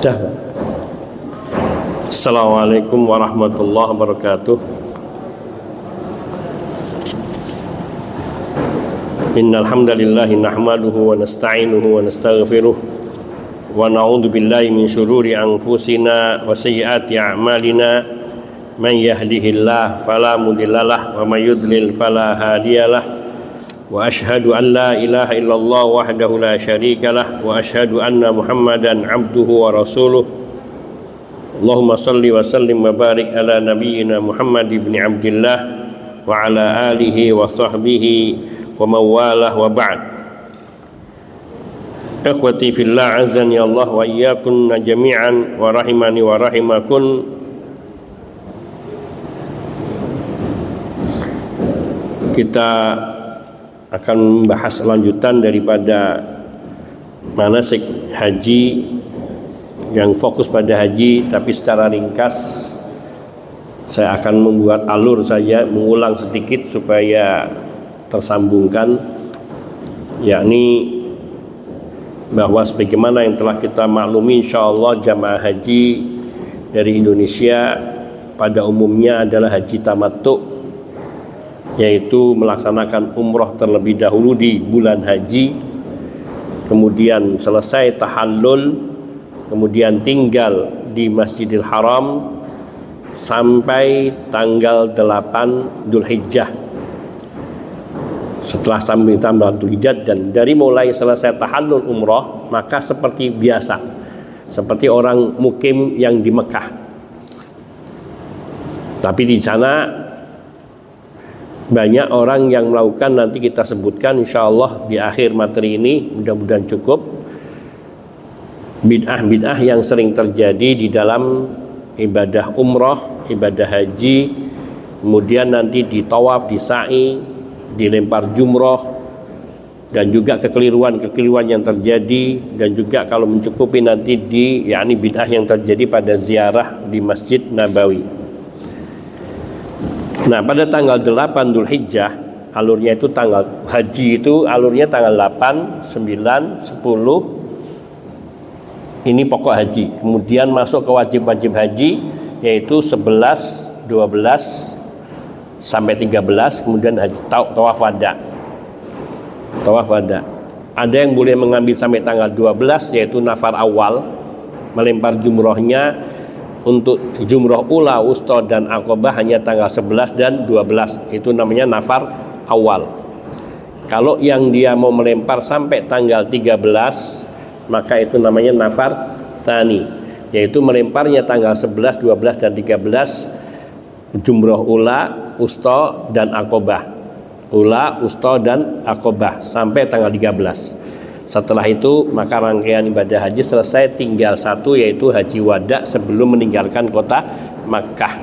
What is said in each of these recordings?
Dah. Assalamualaikum warahmatullahi wabarakatuh. Innal hamdalillah nahmaduhu wa nasta'inuhu wa nastaghfiruh wa na'udzu billahi min shururi anfusina wa sayyiati a'malina. Man yahdihillahu fala mudhillalah wa may yudlil fala hadiyalah. Wa ashhadu an la ilaha illallah wahdahu la syarikalah wa ashhadu anna Muhammadan abduhu wa rasuluh. Allahumma salli wa sallim wa barik ala nabiyyina Muhammad ibn Abdillah wa ala alihi wa sahbihi wa mawalah wa ba'd. Ikhwati fillah azani Allah wa iyyakum jami'an wa rahimani wa rahimakun. Kita akan membahas lanjutan daripada manasik haji yang fokus pada haji, tapi secara ringkas saya akan membuat alur saja, mengulang sedikit supaya tersambungkan, yakni bahwa sebagaimana yang telah kita maklumi, insyaallah jamaah haji dari Indonesia pada umumnya adalah haji tamattu, yaitu melaksanakan umroh terlebih dahulu di bulan haji, kemudian selesai tahallul, kemudian tinggal di Masjidil Haram sampai tanggal 8 Dzulhijjah. Setelah sampai tanggal Dzulhijjah dan dari mulai selesai tahallul umroh, maka seperti biasa, seperti orang mukim yang di Mekah. Tapi di sana banyak orang yang melakukan, nanti kita sebutkan insyaallah di akhir materi ini, mudah-mudahan cukup, bid'ah-bid'ah yang sering terjadi di dalam ibadah umroh, ibadah haji, kemudian nanti di tawaf, di sa'i, dilempar jumroh, dan juga kekeliruan-kekeliruan yang terjadi, dan juga kalau mencukupi nanti di yakni bid'ah yang terjadi pada ziarah di Masjid Nabawi. Nah, pada tanggal 8 Dzulhijjah, alurnya itu tanggal haji itu alurnya tanggal 8, 9, 10. Ini pokok haji. Kemudian masuk ke wajib-wajib haji, yaitu 11, 12 sampai 13, kemudian haji tawaf wada. Tawaf wada. Ada yang boleh mengambil sampai tanggal 12, yaitu nafar awal, melempar jumrohnya. Untuk jumroh ula, wusta, dan aqobah hanya tanggal 11 dan 12. Itu namanya nafar awal. Kalau yang dia mau melempar sampai tanggal 13, maka itu namanya nafar tsani, yaitu melemparnya tanggal 11, 12, dan 13 jumroh ula, wusta, dan aqobah. Ula, wusta, dan aqobah sampai tanggal 13. Setelah itu maka rangkaian ibadah haji selesai, tinggal satu, yaitu haji wada sebelum meninggalkan kota Makkah,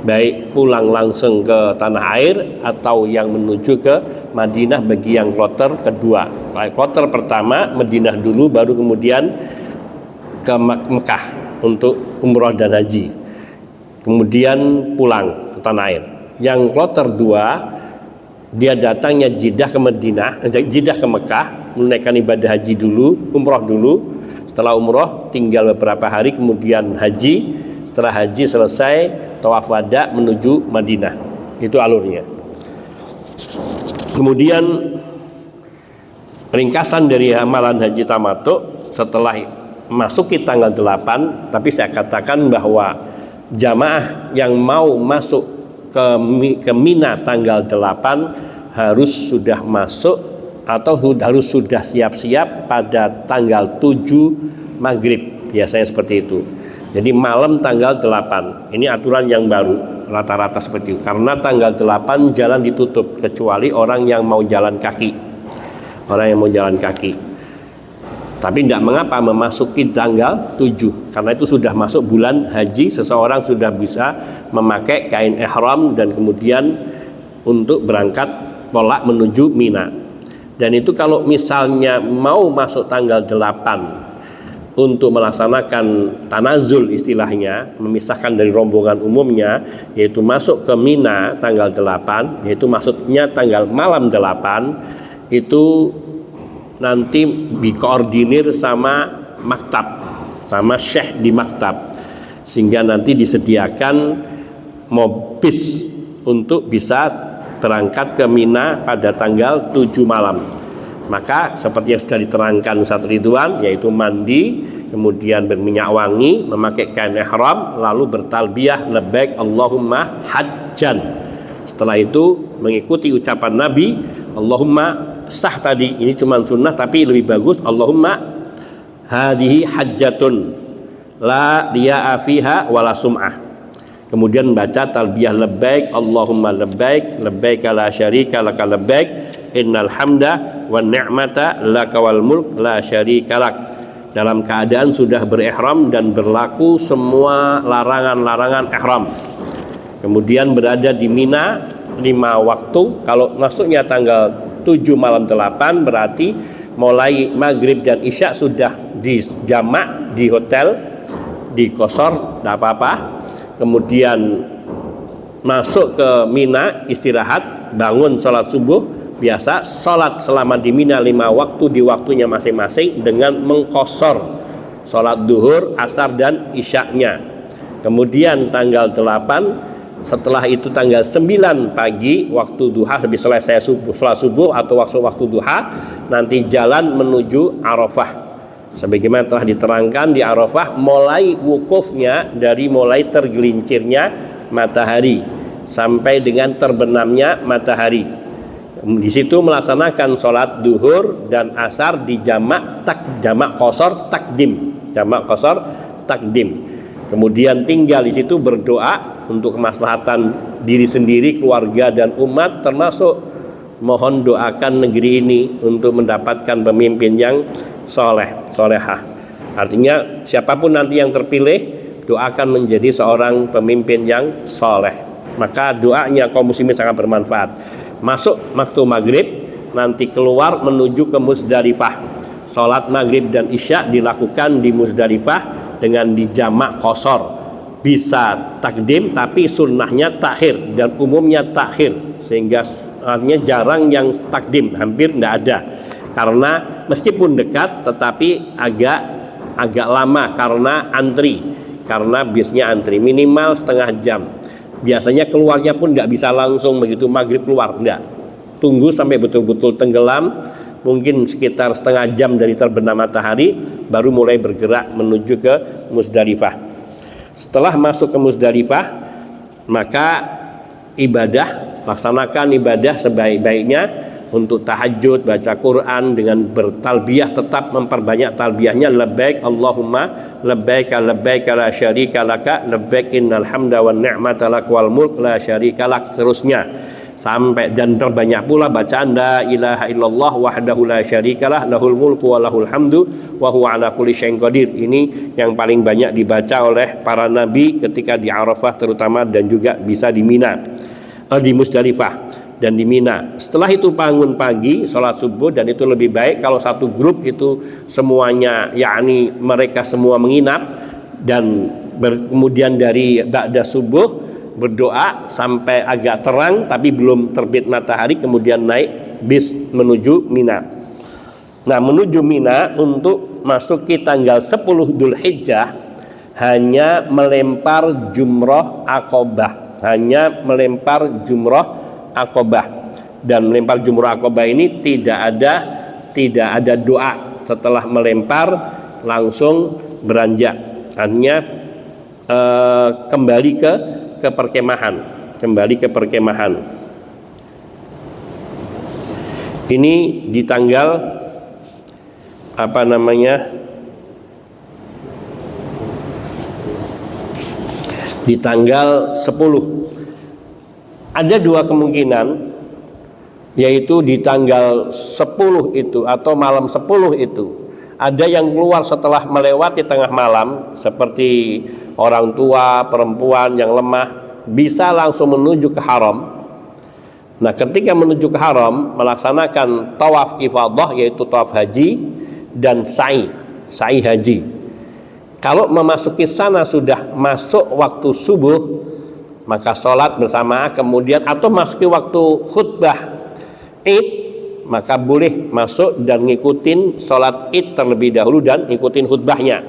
baik pulang langsung ke tanah air atau yang menuju ke Madinah bagi yang kloter kedua. Kloter pertama Madinah dulu, baru kemudian ke Mekah untuk umroh dan haji, kemudian pulang ke tanah air. Yang kloter dua, dia datangnya Jeddah ke Madinah, Jeddah ke Mekah, menunaikan ibadah haji dulu, umroh dulu. Setelah umroh tinggal beberapa hari, kemudian haji. Setelah haji selesai, tawaf wada menuju Madinah. Itu alurnya. Kemudian ringkasan dari amalan haji tamattu setelah masuki tanggal 8, tapi saya katakan bahwa jamaah yang mau masuk ke Mina tanggal 8 harus sudah masuk atau harus sudah siap-siap pada tanggal 7 maghrib, biasanya seperti itu. Jadi malam tanggal 8, ini aturan yang baru, rata-rata seperti itu. Karena tanggal 8 jalan ditutup, kecuali orang yang mau jalan kaki. Orang yang mau jalan kaki. Tapi tidak mengapa memasuki tanggal 7, karena itu sudah masuk bulan haji, seseorang sudah bisa memakai kain ihram dan kemudian untuk berangkat tolak menuju Mina. Dan itu kalau misalnya mau masuk tanggal 8 untuk melaksanakan tanazul istilahnya, memisahkan dari rombongan umumnya, yaitu masuk ke Mina tanggal 8, yaitu maksudnya tanggal malam 8, itu nanti dikoordinir sama maktab, sama syekh di maktab, sehingga nanti disediakan bis untuk bisa berangkat ke Mina pada tanggal 7 malam. Maka seperti yang sudah diterangkan Ustaz Ridwan, yaitu mandi, kemudian berminyak wangi, memakai kain ihram, lalu bertalbiyah labbaik Allahumma hajjan. Setelah itu mengikuti ucapan Nabi, Allahumma sah tadi, ini cuma sunnah tapi lebih bagus, Allahumma hadhihi hajjatun la riya'a fiha wala sum'ah. Kemudian membaca talbiyah labbaik Allahumma labbaik labbaik la syarika laka labbaik innal hamda wan ni'mata laka wal mulk la syarika lak, dalam keadaan sudah berihram dan berlaku semua larangan-larangan ihram. Kemudian berada di Mina 5 waktu. Kalau masuknya tanggal 7 malam 8, berarti mulai maghrib dan isya sudah di jamak di hotel, di qashar, tidak apa-apa. Kemudian masuk ke Mina, istirahat, bangun sholat subuh, biasa sholat selama di Mina 5 waktu di waktunya masing-masing dengan mengqashar sholat duhur, asar dan isyaknya. Kemudian tanggal 8, setelah itu tanggal 9 pagi waktu duha, habis selesai sholat subuh atau waktu duha, nanti jalan menuju Arafah. Sebagaimana telah diterangkan di Arafah, mulai wukufnya dari mulai tergelincirnya matahari sampai dengan terbenamnya matahari. Di situ melaksanakan sholat duhur dan asar di jamak qashar takdim. Kemudian tinggal di situ berdoa untuk kemaslahatan diri sendiri, keluarga dan umat, termasuk mohon doakan negeri ini untuk mendapatkan pemimpin yang solehah. Artinya siapapun nanti yang terpilih, doakan menjadi seorang pemimpin yang soleh. Maka doanya kaum muslimin sangat bermanfaat. Masuk waktu maghrib, nanti keluar menuju ke Muzdalifah. Sholat maghrib dan isya dilakukan di Muzdalifah dengan dijamak qashar. Bisa takdim tapi sunnahnya takhir, dan umumnya takhir, sehingga artinya jarang yang takdim, hampir tidak ada. Karena meskipun dekat tetapi agak lama karena antri, karena bisnya antri minimal setengah jam. Biasanya keluarnya pun tidak bisa langsung begitu maghrib keluar, tidak, tunggu sampai betul-betul tenggelam, mungkin sekitar setengah jam dari terbenam matahari baru mulai bergerak menuju ke Muzdalifah. Setelah masuk ke Muzdalifah, maka laksanakan ibadah sebaik-baiknya untuk tahajud, baca Quran dengan bertalbiyah, tetap memperbanyak talbiyahnya, labbaik Allahumma labbaik labbaik la syarika laka labbaik innal hamda wan ni'mata lak wal mulk la syarika lak, terusnya sampai, dan terbanyak pula bacaan la ilaha illallah wahdahu la syarikalah lahul mulku wa lahul hamdu wa huwa ala kulli syai'in qadir. Ini yang paling banyak dibaca oleh para nabi ketika di Arafah terutama, dan juga bisa di Mina, di Muzdalifah dan di Mina. Setelah itu bangun pagi, sholat subuh, dan itu lebih baik kalau satu grup itu semuanya, yakni mereka semua menginap, dan kemudian dari ba'da subuh berdoa sampai agak terang tapi belum terbit matahari, kemudian naik bis menuju Mina. Nah, menuju Mina untuk masuki tanggal 10 Dzulhijjah hanya melempar jumroh Aqobah, dan melempar jumroh Aqobah ini tidak ada doa. Setelah melempar langsung beranjak, hanya kembali ke perkemahan. Ini di tanggal di tanggal 10. Ada dua kemungkinan, yaitu di tanggal 10 itu atau malam 10 itu. Ada yang keluar setelah melewati tengah malam, seperti orang tua, perempuan yang lemah, bisa langsung menuju ke haram. Nah, ketika menuju ke haram, melaksanakan tawaf ifadah, yaitu tawaf haji, dan sa'i haji. Kalau memasuki sana sudah masuk waktu subuh, maka sholat bersamaan, kemudian atau masuki waktu khutbah Id, maka boleh masuk dan ngikutin sholat Id terlebih dahulu dan ngikutin khutbahnya.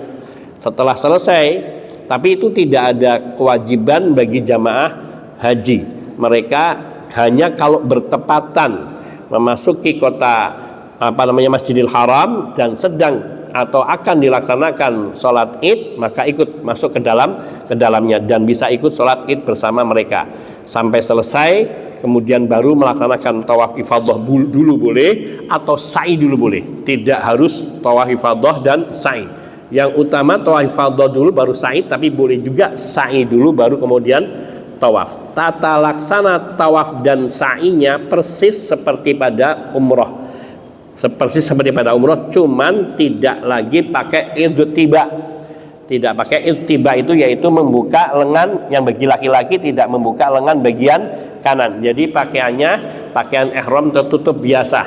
Setelah selesai, tapi itu tidak ada kewajiban bagi jamaah haji. Mereka hanya kalau bertepatan memasuki kota Masjidil Haram dan sedang atau akan dilaksanakan sholat id, maka ikut masuk ke dalamnya dan bisa ikut sholat id bersama mereka sampai selesai. Kemudian baru melaksanakan tawaf ifadah dulu boleh, atau sa'i dulu boleh. Tidak harus tawaf ifadah dan sa'i. Yang utama tawaf ifadah dulu baru sa'i, tapi boleh juga sa'i dulu baru kemudian tawaf. Tata laksana tawaf dan sa'inya persis seperti pada umroh. Cuman tidak lagi pakai iltiba. Tidak pakai iltiba itu yaitu membuka lengan, yang bagi laki-laki tidak membuka lengan bagian kanan. Jadi pakaian ihram tertutup biasa.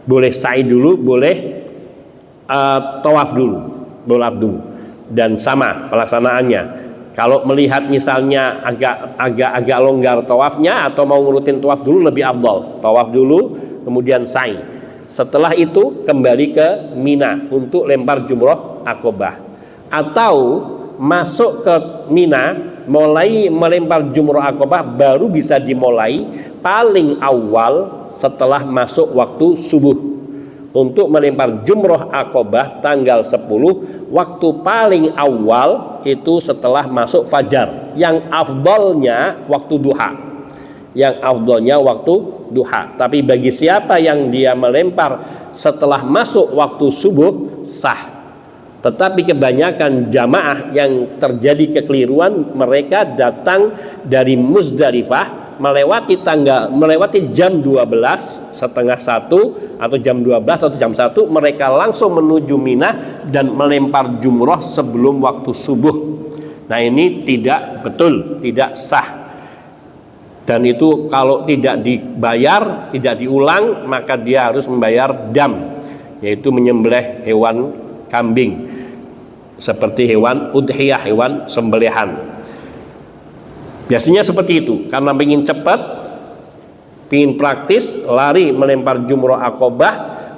Boleh sa'i dulu, boleh tawaf dulu. Dan sama pelaksanaannya. Kalau melihat misalnya agak longgar tawafnya atau mau ngurutin tawaf dulu, lebih afdal. Tawaf dulu kemudian sa'i. Setelah itu kembali ke Mina untuk lempar jumroh akobah, atau masuk ke Mina mulai melempar jumroh akobah baru bisa dimulai paling awal setelah masuk waktu subuh. Untuk melempar jumroh akobah tanggal 10, waktu paling awal itu setelah masuk fajar. Yang afdalnya waktu duha. Tapi bagi siapa yang dia melempar setelah masuk waktu subuh, sah. Tetapi kebanyakan jamaah yang terjadi kekeliruan, mereka datang dari Muzdalifah melewati jam 12, setengah 1 atau jam 12 atau jam 1, mereka langsung menuju Mina dan melempar jumroh sebelum waktu subuh. Nah, ini tidak betul, tidak sah. Dan itu kalau tidak dibayar, tidak diulang, maka dia harus membayar dam, yaitu menyembelih hewan kambing seperti hewan udhiyah, hewan sembelihan. Biasanya seperti itu, karena ingin cepat, ingin praktis, lari melempar jumroh akobah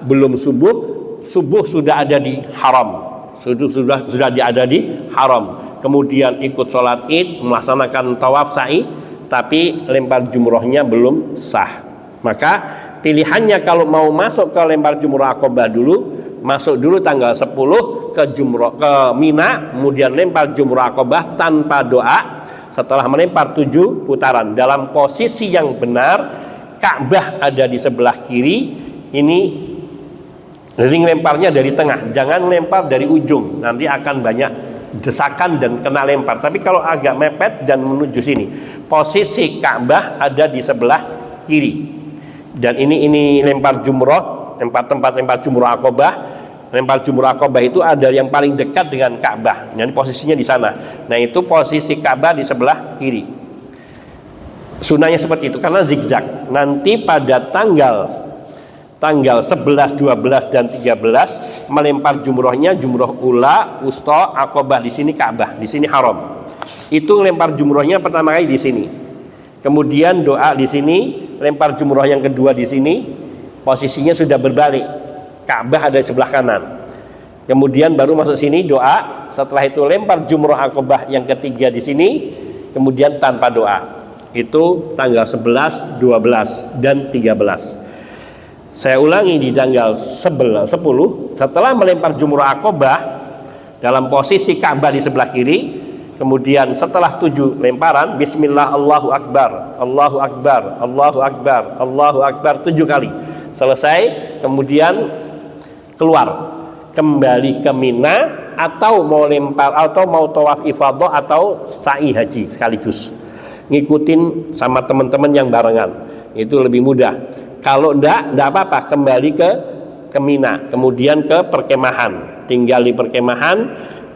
belum subuh sudah ada di haram, sudah ada di haram. Kemudian ikut sholat id, melaksanakan tawaf sa'i, tapi lempar jumrohnya belum sah. Maka pilihannya kalau mau masuk ke lempar jumroh akobah dulu, masuk dulu tanggal 10 ke Mina, kemudian lempar jumroh akobah tanpa doa. Setelah melempar 7 putaran dalam posisi yang benar, Ka'bah ada di sebelah kiri. Ini ring lemparnya dari tengah, jangan lempar dari ujung, nanti akan banyak desakan dan kena lempar. Tapi kalau agak mepet dan menuju sini, posisi Ka'bah ada di sebelah kiri. Dan ini lempar jumroh, tempat lempar jumroh akobah. Lempar jumroh akobah itu ada yang paling dekat dengan Ka'bah, dan posisinya di sana. Nah, itu posisi Ka'bah di sebelah kiri. Sunahnya seperti itu karena zigzag. Nanti pada tanggal 11, 12 dan 13 melempar jumrohnya jumroh ula, wusta, akobah, di sini Ka'bah, di sini haram. Itu lempar jumrohnya pertama kali di sini. Kemudian doa di sini, lempar jumroh yang kedua di sini, posisinya sudah berbalik. Ka'bah ada di sebelah kanan. Kemudian baru masuk sini doa, setelah itu lempar jumroh akobah yang ketiga di sini, kemudian tanpa doa. Itu tanggal 11, 12 dan 13. Saya ulangi, di tanggal 10 setelah melempar jumroh akobah dalam posisi Ka'bah di sebelah kiri, kemudian setelah 7 lemparan, bismillah, Allahu Akbar, Allahu Akbar, Allahu Akbar, Allahu Akbar 7 kali. Selesai, kemudian keluar kembali ke Mina, atau mau lempar atau mau tawaf ifadah atau sa'i haji sekaligus. Ngikutin sama teman-teman yang barengan, itu lebih mudah. Kalau enggak apa-apa, kembali ke Mina, kemudian ke perkemahan, tinggal di perkemahan,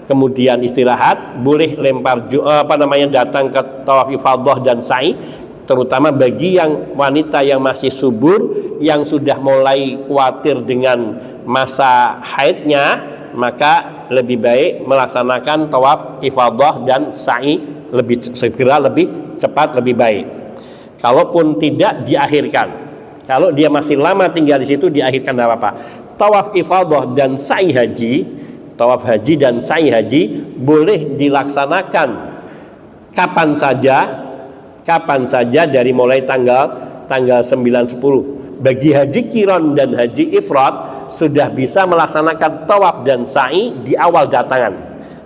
kemudian istirahat. Boleh lempar datang ke tawaf ifadah dan sa'i, terutama bagi yang wanita yang masih subur, yang sudah mulai khawatir dengan masa haidnya, maka lebih baik melaksanakan tawaf ifadah dan sa'i lebih segera, lebih cepat, lebih baik. Kalaupun tidak, diakhirkan. Kalau dia masih lama tinggal di situ, diakhirkan, tidak apa-apa. Tawaf ifadah dan sa'i haji Tawaf haji dan sa'i haji boleh dilaksanakan kapan saja dari mulai tanggal 9 10. Bagi haji qiran dan haji ifrad sudah bisa melaksanakan tawaf dan sa'i di awal datangan.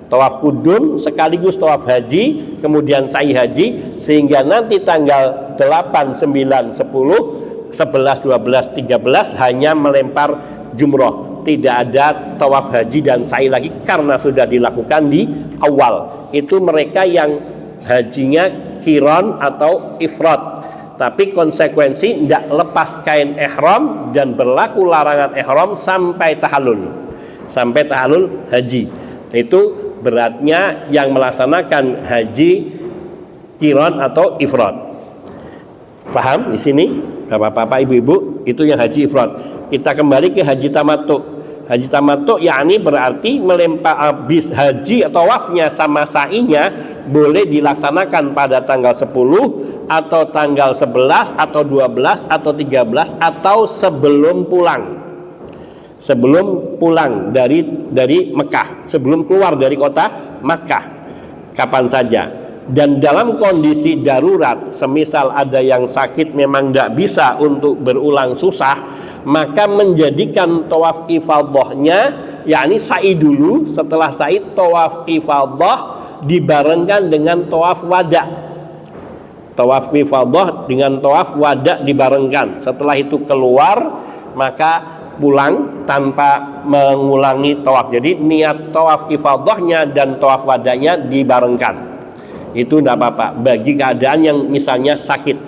Tawaf kudum sekaligus tawaf haji, kemudian sa'i haji, sehingga nanti tanggal 8, 9, 10, 11, 12, 13 hanya melempar jumroh. Tidak ada tawaf haji dan sa'i lagi karena sudah dilakukan di awal. Itu mereka yang hajinya qiran atau ifrad. Tapi konsekuensi tidak lepas kain ihram dan berlaku larangan ihram sampai tahallul haji. Itu beratnya yang melaksanakan haji qiran atau ifrad. Paham di sini Bapak-bapak, Ibu-ibu? Itu yang haji ifrad. Kita kembali ke haji tamattu. Haji tamattu yakni berarti melempar habis haji atau tawafnya sama sa'inya boleh dilaksanakan pada tanggal 10 atau tanggal 11 atau 12 atau 13 atau sebelum pulang dari Mekah, sebelum keluar dari kota Makkah, kapan saja. Dan dalam kondisi darurat, semisal ada yang sakit memang tidak bisa untuk berulang susah, maka menjadikan tawaf ifadahnya yakni sa'i dulu, setelah sa'i tawaf ifadah dibarengkan dengan tawaf wada. Tawaf ifadah dengan tawaf wada dibarengkan. Setelah itu keluar maka pulang tanpa mengulangi tawaf. Jadi niat tawaf ifadahnya dan tawaf wadanya dibarengkan. Itu tidak apa-apa bagi keadaan yang misalnya sakit.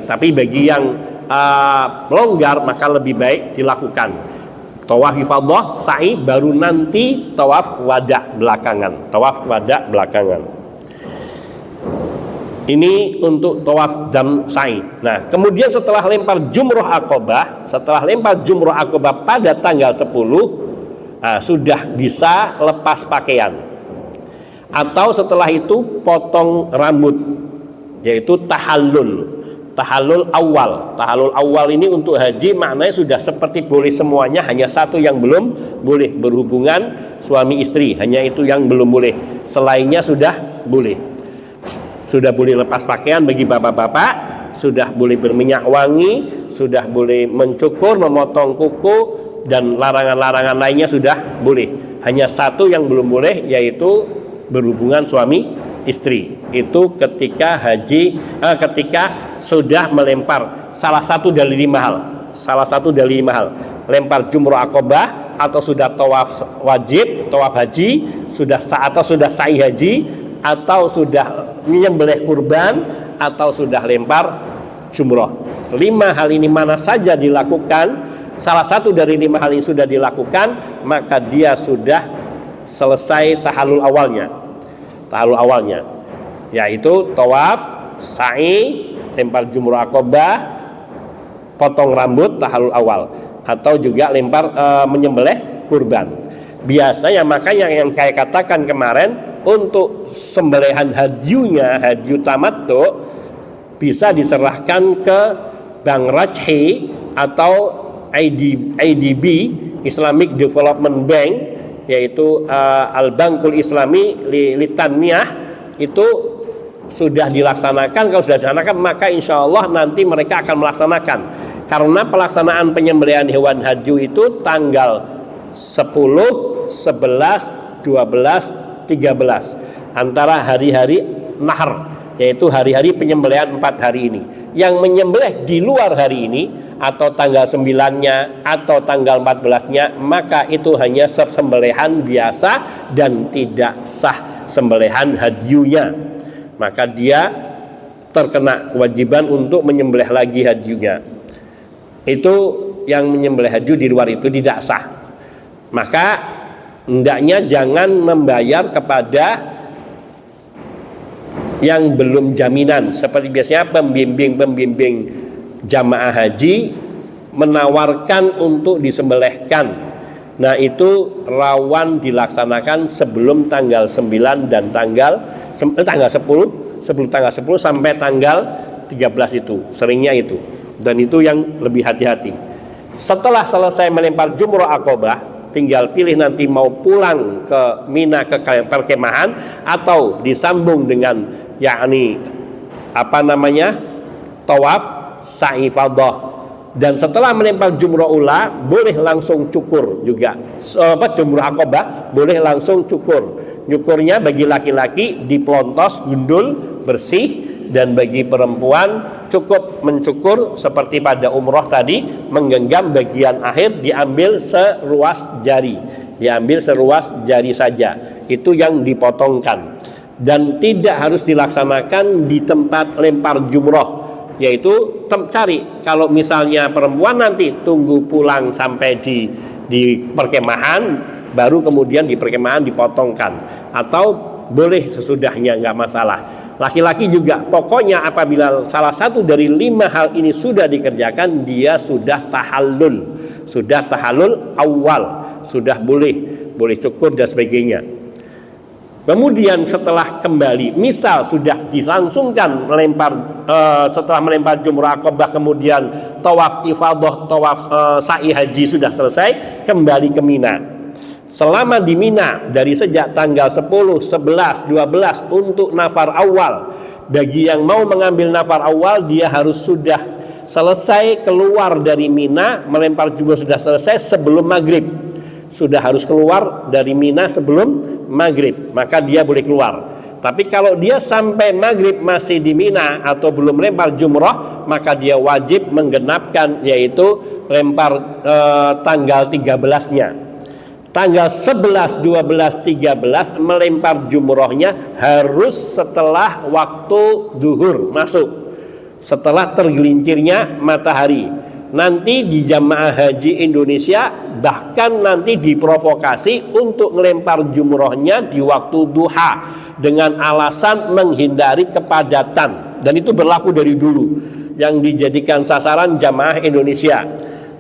Tapi bagi yang longgar maka lebih baik dilakukan tawaf ifadah, sa'i, baru nanti tawaf wada belakangan. Ini untuk tawaf dan sa'i. Nah, kemudian setelah lempar jumroh akobah pada tanggal 10, sudah bisa lepas pakaian. Atau setelah itu potong rambut, yaitu tahallul awal ini untuk haji maknanya sudah seperti boleh semuanya, hanya satu yang belum boleh, berhubungan suami istri, hanya itu yang belum boleh, selainnya sudah boleh lepas pakaian bagi bapak-bapak, sudah boleh berminyak wangi, sudah boleh mencukur, memotong kuku, dan larangan-larangan lainnya sudah boleh. Hanya satu yang belum boleh, yaitu berhubungan suami istri. Itu ketika sudah melempar salah satu dari lima hal. Lempar jumroh akobah, atau sudah tawaf wajib, tawaf haji, sudah sa'i haji, atau sudah menyembelih kurban, atau sudah lempar jumroh. 5 hal ini mana saja dilakukan, salah satu dari 5 hal ini sudah dilakukan, maka dia sudah selesai tahallul awalnya, yaitu tawaf, sa'i, lempar jumroh akobah, potong rambut, tahallul awal, atau juga lempar menyembelih kurban. Biasanya makanya yang saya katakan kemarin, untuk sembelihan hadyu tamattu bisa diserahkan ke Bank Rajhi atau IDB, Islamic Development Bank, yaitu Al-Bankul Islami Litanmiyah. Itu sudah dilaksanakan. Kalau sudah dilaksanakan maka insya Allah nanti mereka akan melaksanakan, karena pelaksanaan penyembelihan hewan hadyu itu tanggal 10, 11, 12, 13 antara hari-hari nahar, yaitu hari-hari penyembelihan 4 hari ini. Yang menyembelih di luar hari ini atau tanggal 9-nya atau tanggal 14-nya, maka itu hanya sembelihan biasa dan tidak sah sembelihan hadyunya. Maka dia terkena kewajiban untuk menyembelih lagi hadyunya. Itu yang menyembelih hadyu di luar itu tidak sah. Maka hendaknya jangan membayar kepada yang belum jaminan. Seperti biasanya pembimbing jamaah haji menawarkan untuk disembelihkan. Nah, itu rawan dilaksanakan sebelum tanggal 9 dan tanggal 10, sebelum tanggal 10 sampai tanggal 13 itu, seringnya itu. Dan itu yang lebih hati-hati. Setelah selesai melempar jumroh akobah, tinggal pilih nanti mau pulang ke Mina ke perkemahan atau disambung dengan yakni tawaf sa'i ifadah. Dan setelah melempar jumrah ula boleh langsung cukur juga. Jumrah akobah boleh langsung cukur. Nyukurnya bagi laki-laki dipelontos gundul bersih, dan bagi perempuan cukup mencukur seperti pada umroh tadi, menggenggam bagian akhir diambil seruas jari. Diambil seruas jari saja. Itu yang dipotongkan. Dan tidak harus dilaksanakan di tempat lempar jumroh, yaitu cari, kalau misalnya perempuan nanti tunggu pulang sampai di perkemahan baru kemudian di perkemahan dipotongkan, atau boleh sesudahnya, nggak masalah. Laki-laki juga, pokoknya apabila salah satu dari 5 hal ini sudah dikerjakan, dia sudah tahallul awal, sudah boleh cukur dan sebagainya. Kemudian setelah kembali, misal sudah dilangsungkan setelah melempar jumrah akobah, kemudian tawaf ifadah, tawaf sa'i haji sudah selesai, kembali ke Mina. Selama di Mina dari sejak tanggal 10, 11, 12 untuk nafar awal. Bagi yang mau mengambil nafar awal, dia harus sudah selesai keluar dari Mina, melempar jumrah sudah selesai sebelum maghrib. Sudah harus keluar dari Mina sebelum maghrib, maka dia boleh keluar. Tapi kalau dia sampai maghrib masih di Mina atau belum lempar jumrah, maka dia wajib menggenapkan, yaitu lempar tanggal 13-nya. Tanggal 11, 12, 13 melempar jumrohnya harus setelah waktu duhur masuk, setelah tergelincirnya matahari. Nanti di jamaah haji Indonesia bahkan nanti diprovokasi untuk melempar jumrohnya di waktu duha dengan alasan menghindari kepadatan, dan itu berlaku dari dulu yang dijadikan sasaran jamaah Indonesia.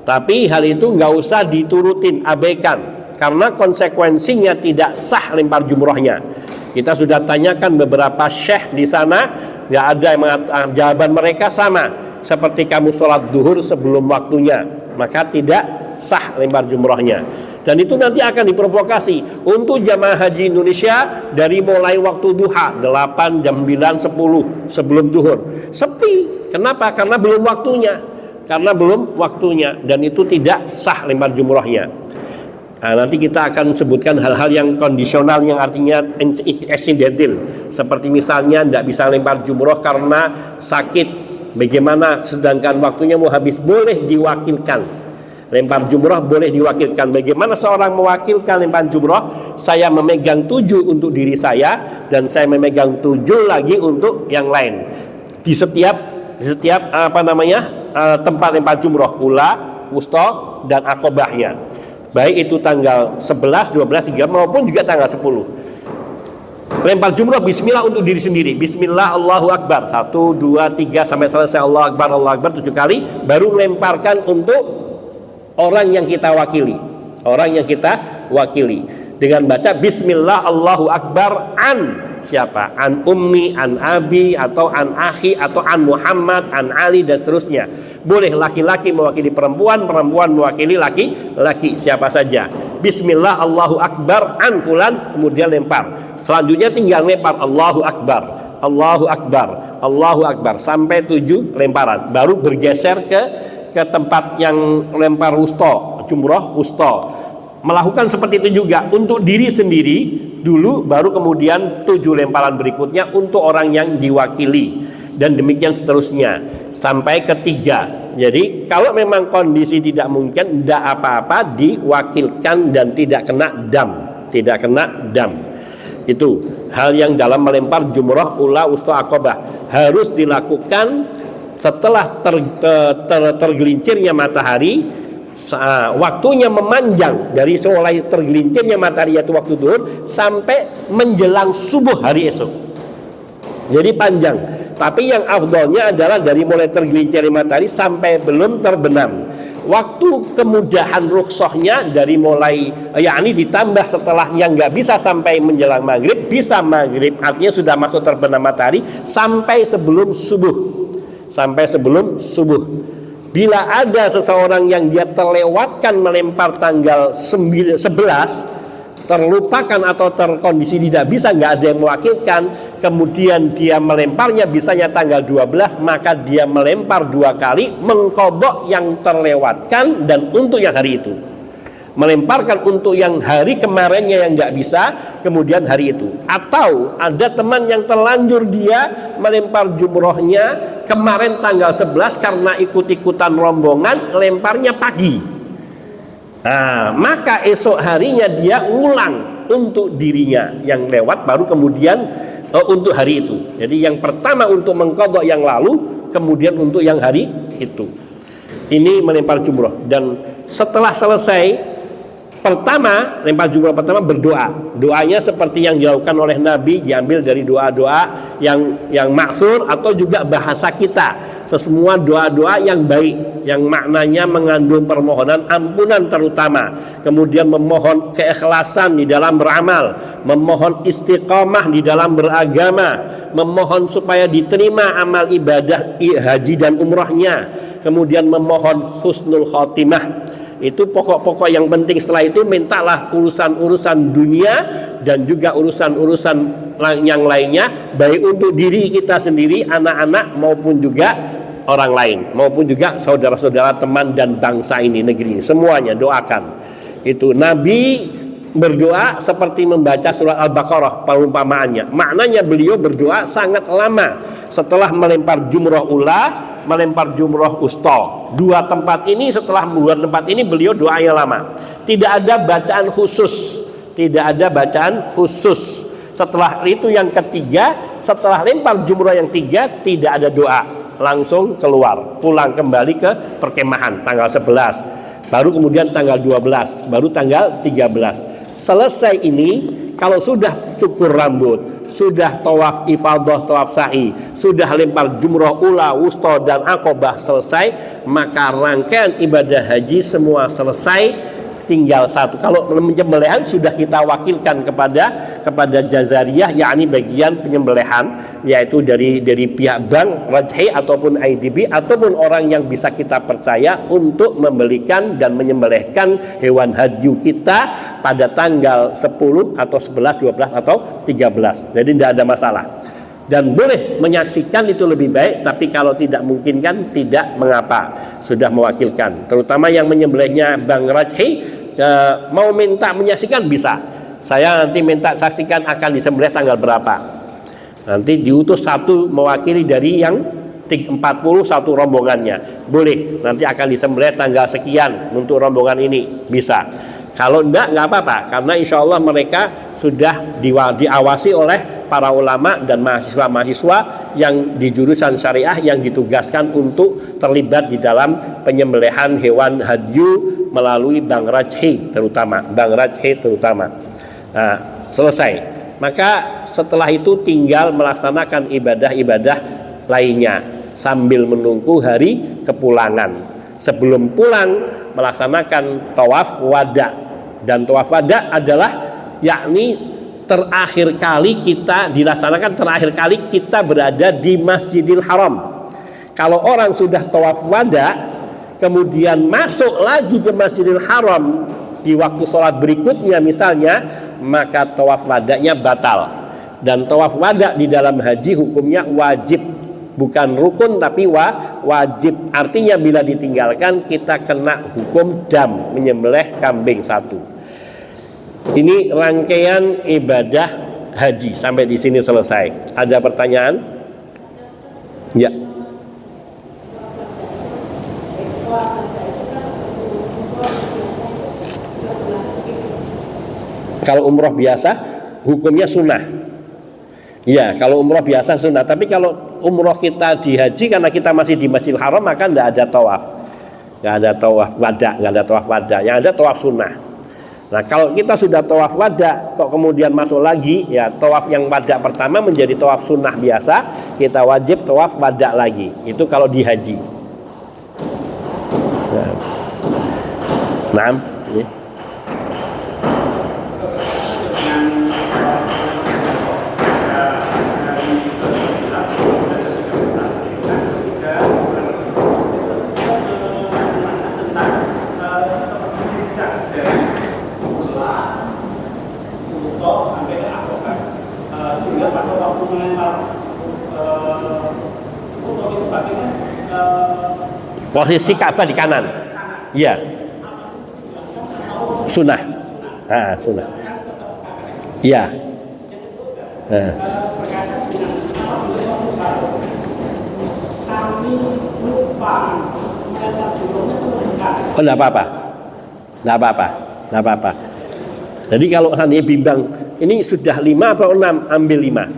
Tapi hal itu nggak usah diturutin, abaikan, karena konsekuensinya tidak sah lempar jumrohnya. Kita sudah tanyakan beberapa syekh di sana, nggak ada yang mengatakan, jawaban mereka sama seperti kamu sholat duhur sebelum waktunya, maka tidak sah lempar jumrohnya. Dan itu nanti akan diprovokasi untuk jamaah haji Indonesia dari mulai waktu duha 8, jam 9, 10 sebelum duhur sepi. Kenapa? Karena belum waktunya, dan itu tidak sah lempar jumrohnya. Nah, nanti kita akan sebutkan hal-hal yang kondisional, yang artinya accidental, seperti misalnya tidak bisa lempar jumroh karena sakit. Bagaimana sedangkan waktunya mau habis, boleh diwakilkan. Lempar jumroh boleh diwakilkan. Bagaimana seorang mewakilkan lempar jumroh? Saya memegang 7 untuk diri saya, dan saya memegang 7 lagi untuk yang lain. Di setiap tempat lempar jumroh, ula, wusta, dan akobahnya. Baik itu tanggal 11, 12, 13 maupun juga tanggal 10. Lempar jumrah bismillah untuk diri sendiri. Bismillah, Allahu Akbar, 1, 2, 3 sampai selesai Allah Akbar 7 kali. Baru melemparkan untuk orang yang kita wakili, dengan baca Bismillah Allahu Akbar an siapa? An ummi, an abi, atau an akhi, atau an Muhammad, an Ali, dan seterusnya. Boleh laki-laki mewakili perempuan, perempuan mewakili laki-laki, siapa saja. Bismillah Allahu Akbar an fulan, kemudian lempar. Selanjutnya tinggal lempar Allahu Akbar, Allahu Akbar, Allahu Akbar sampai 7 lemparan. Baru bergeser ke tempat yang lempar wusta, jumroh wusta. Melakukan seperti itu juga untuk diri sendiri dulu, baru kemudian 7 lemparan berikutnya untuk orang yang diwakili, dan demikian seterusnya sampai ketiga. Jadi kalau memang kondisi tidak mungkin, tidak apa-apa, diwakilkan dan tidak kena dam. Itu hal yang dalam melempar jumroh, ula, wusta, akobah harus dilakukan setelah tergelincirnya matahari. Waktunya memanjang dari mulai tergelincirnya matahari, yaitu waktu duhur, sampai menjelang subuh hari esok. Jadi panjang. Tapi yang afdolnya adalah dari mulai tergelincirnya matahari sampai belum terbenam. Waktu kemudahan rukhsahnya dari mulai yakni ditambah setelah yang nggak bisa sampai menjelang maghrib, bisa maghrib artinya sudah masuk terbenam matahari sampai sebelum subuh. Bila ada seseorang yang dia terlewatkan melempar tanggal 11, terlupakan atau terkondisi tidak bisa, nggak ada yang mewakilkan, kemudian dia melemparnya bisanya tanggal 12, maka dia melempar 2 kali, mengqadha yang terlewatkan dan untuk yang hari itu. Melemparkan untuk yang hari kemarinnya yang nggak bisa, kemudian hari itu. Atau ada teman yang terlanjur dia melempar jumrohnya kemarin tanggal 11 karena ikut-ikutan rombongan, lemparnya pagi. Nah, maka esok harinya dia ulang untuk dirinya yang lewat, baru kemudian untuk hari itu. Jadi yang pertama untuk mengqadha yang lalu, kemudian untuk yang hari itu. Ini melempar jumroh. Dan setelah selesai pertama, lempar jumroh pertama berdoa. Doanya seperti yang dilakukan oleh Nabi, diambil dari doa-doa yang maksur atau juga bahasa kita. Semua doa-doa yang baik, yang maknanya mengandung permohonan ampunan terutama. Kemudian memohon keikhlasan di dalam beramal, memohon istiqamah di dalam beragama, memohon supaya diterima amal ibadah haji dan umrahnya, kemudian memohon husnul khotimah. Itu pokok-pokok yang penting. Setelah itu mintalah urusan-urusan dunia dan juga urusan-urusan yang lainnya, baik untuk diri kita sendiri, anak-anak, maupun juga orang lain, maupun juga saudara-saudara, teman dan bangsa ini, negeri ini, semuanya doakan. Itu Nabi berdoa seperti membaca surat Al-Baqarah perumpamaannya. Maknanya beliau berdoa sangat lama setelah melempar jumroh ula, melempar jumroh usta. Dua tempat ini, setelah dua tempat ini beliau doanya lama. Tidak ada bacaan khusus, tidak ada bacaan khusus. Setelah itu yang ketiga, setelah lempar jumroh yang 3 tidak ada doa, langsung keluar, pulang kembali ke perkemahan tanggal 11. Baru kemudian tanggal 12, baru tanggal 13. Selesai ini, kalau sudah cukur rambut, sudah tawaf ifadah, tawaf sa'i, sudah lempar jumroh ula, wusta dan aqobah selesai, maka rangkaian ibadah haji semua selesai. Tinggal satu, kalau penyembelihan sudah kita wakilkan kepada jazariyah, yakni bagian penyembelihan, yaitu dari pihak bank, rajhi ataupun IDB ataupun orang yang bisa kita percaya untuk membelikan dan menyembelihkan hewan haji kita pada tanggal 10 atau 11, 12 atau 13. Jadi tidak ada masalah. Dan boleh menyaksikan itu lebih baik, tapi kalau tidak mungkin kan tidak mengapa, sudah mewakilkan. Terutama yang menyembelihnya Bang Rajhi, mau minta menyaksikan bisa. Saya nanti minta saksikan akan disembelih tanggal berapa. Nanti diutus satu mewakili dari yang 40 satu rombongannya. Boleh, nanti akan disembelih tanggal sekian untuk rombongan ini, bisa. Kalau enggak apa-apa, karena insya Allah mereka sudah diawasi oleh para ulama dan mahasiswa-mahasiswa yang di jurusan syariah yang ditugaskan untuk terlibat di dalam penyembelihan hewan hadyu melalui Bang Rajhi terutama. Nah, selesai. Maka setelah itu tinggal melaksanakan ibadah-ibadah lainnya sambil menunggu hari kepulangan. Sebelum pulang melaksanakan tawaf wada. Dan tawaf wada adalah yakni terakhir kali kita dilaksanakan, terakhir kali kita berada di Masjidil Haram. Kalau orang sudah tawaf wada kemudian masuk lagi ke Masjidil Haram di waktu sholat berikutnya misalnya, maka tawaf wadanya batal. Dan tawaf wada di dalam haji hukumnya wajib, bukan rukun tapi wajib. Artinya bila ditinggalkan kita kena hukum dam, menyembelih kambing satu. Ini rangkaian ibadah haji sampai di sini selesai. Ada pertanyaan? Ya. Kalau umroh biasa hukumnya sunnah. Ya, kalau umroh biasa sunnah. Tapi kalau umroh kita di haji karena kita masih di Masjidil Haram, maka tidak ada tawaf. Tidak ada tawaf wada, yang ada tawaf sunnah. Nah, kalau kita sudah tawaf wada kok kemudian masuk lagi, ya tawaf yang wada pertama menjadi tawaf sunnah biasa, kita wajib tawaf wada lagi. Itu kalau di haji. Nah, ya. Posisi Ka'bah di kanan. Iya. Sunnah. Sunnah. Iya. Oh, enggak apa-apa. Jadi kalau seandainya bimbang, ini sudah 5 atau 6, ambil 5.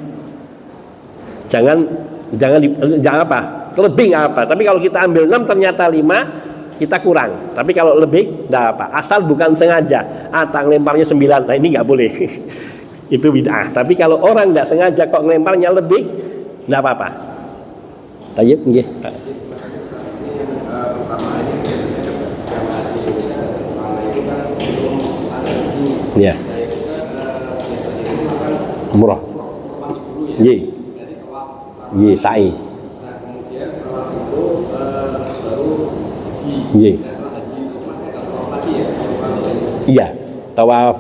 Jangan apa? Lebih nggak apa. Tapi kalau kita ambil 6 ternyata 5, kita kurang. Tapi kalau lebih enggak apa. Asal bukan sengaja. Lemparnya 9. Nah, ini nggak boleh. Itu bid'ah. Tapi kalau orang nggak sengaja kok ngelemparnya lebih, enggak apa-apa. Tayyib nggih. Ya. Umrah. Ye, sa'i. Ye. Iya, tawaf.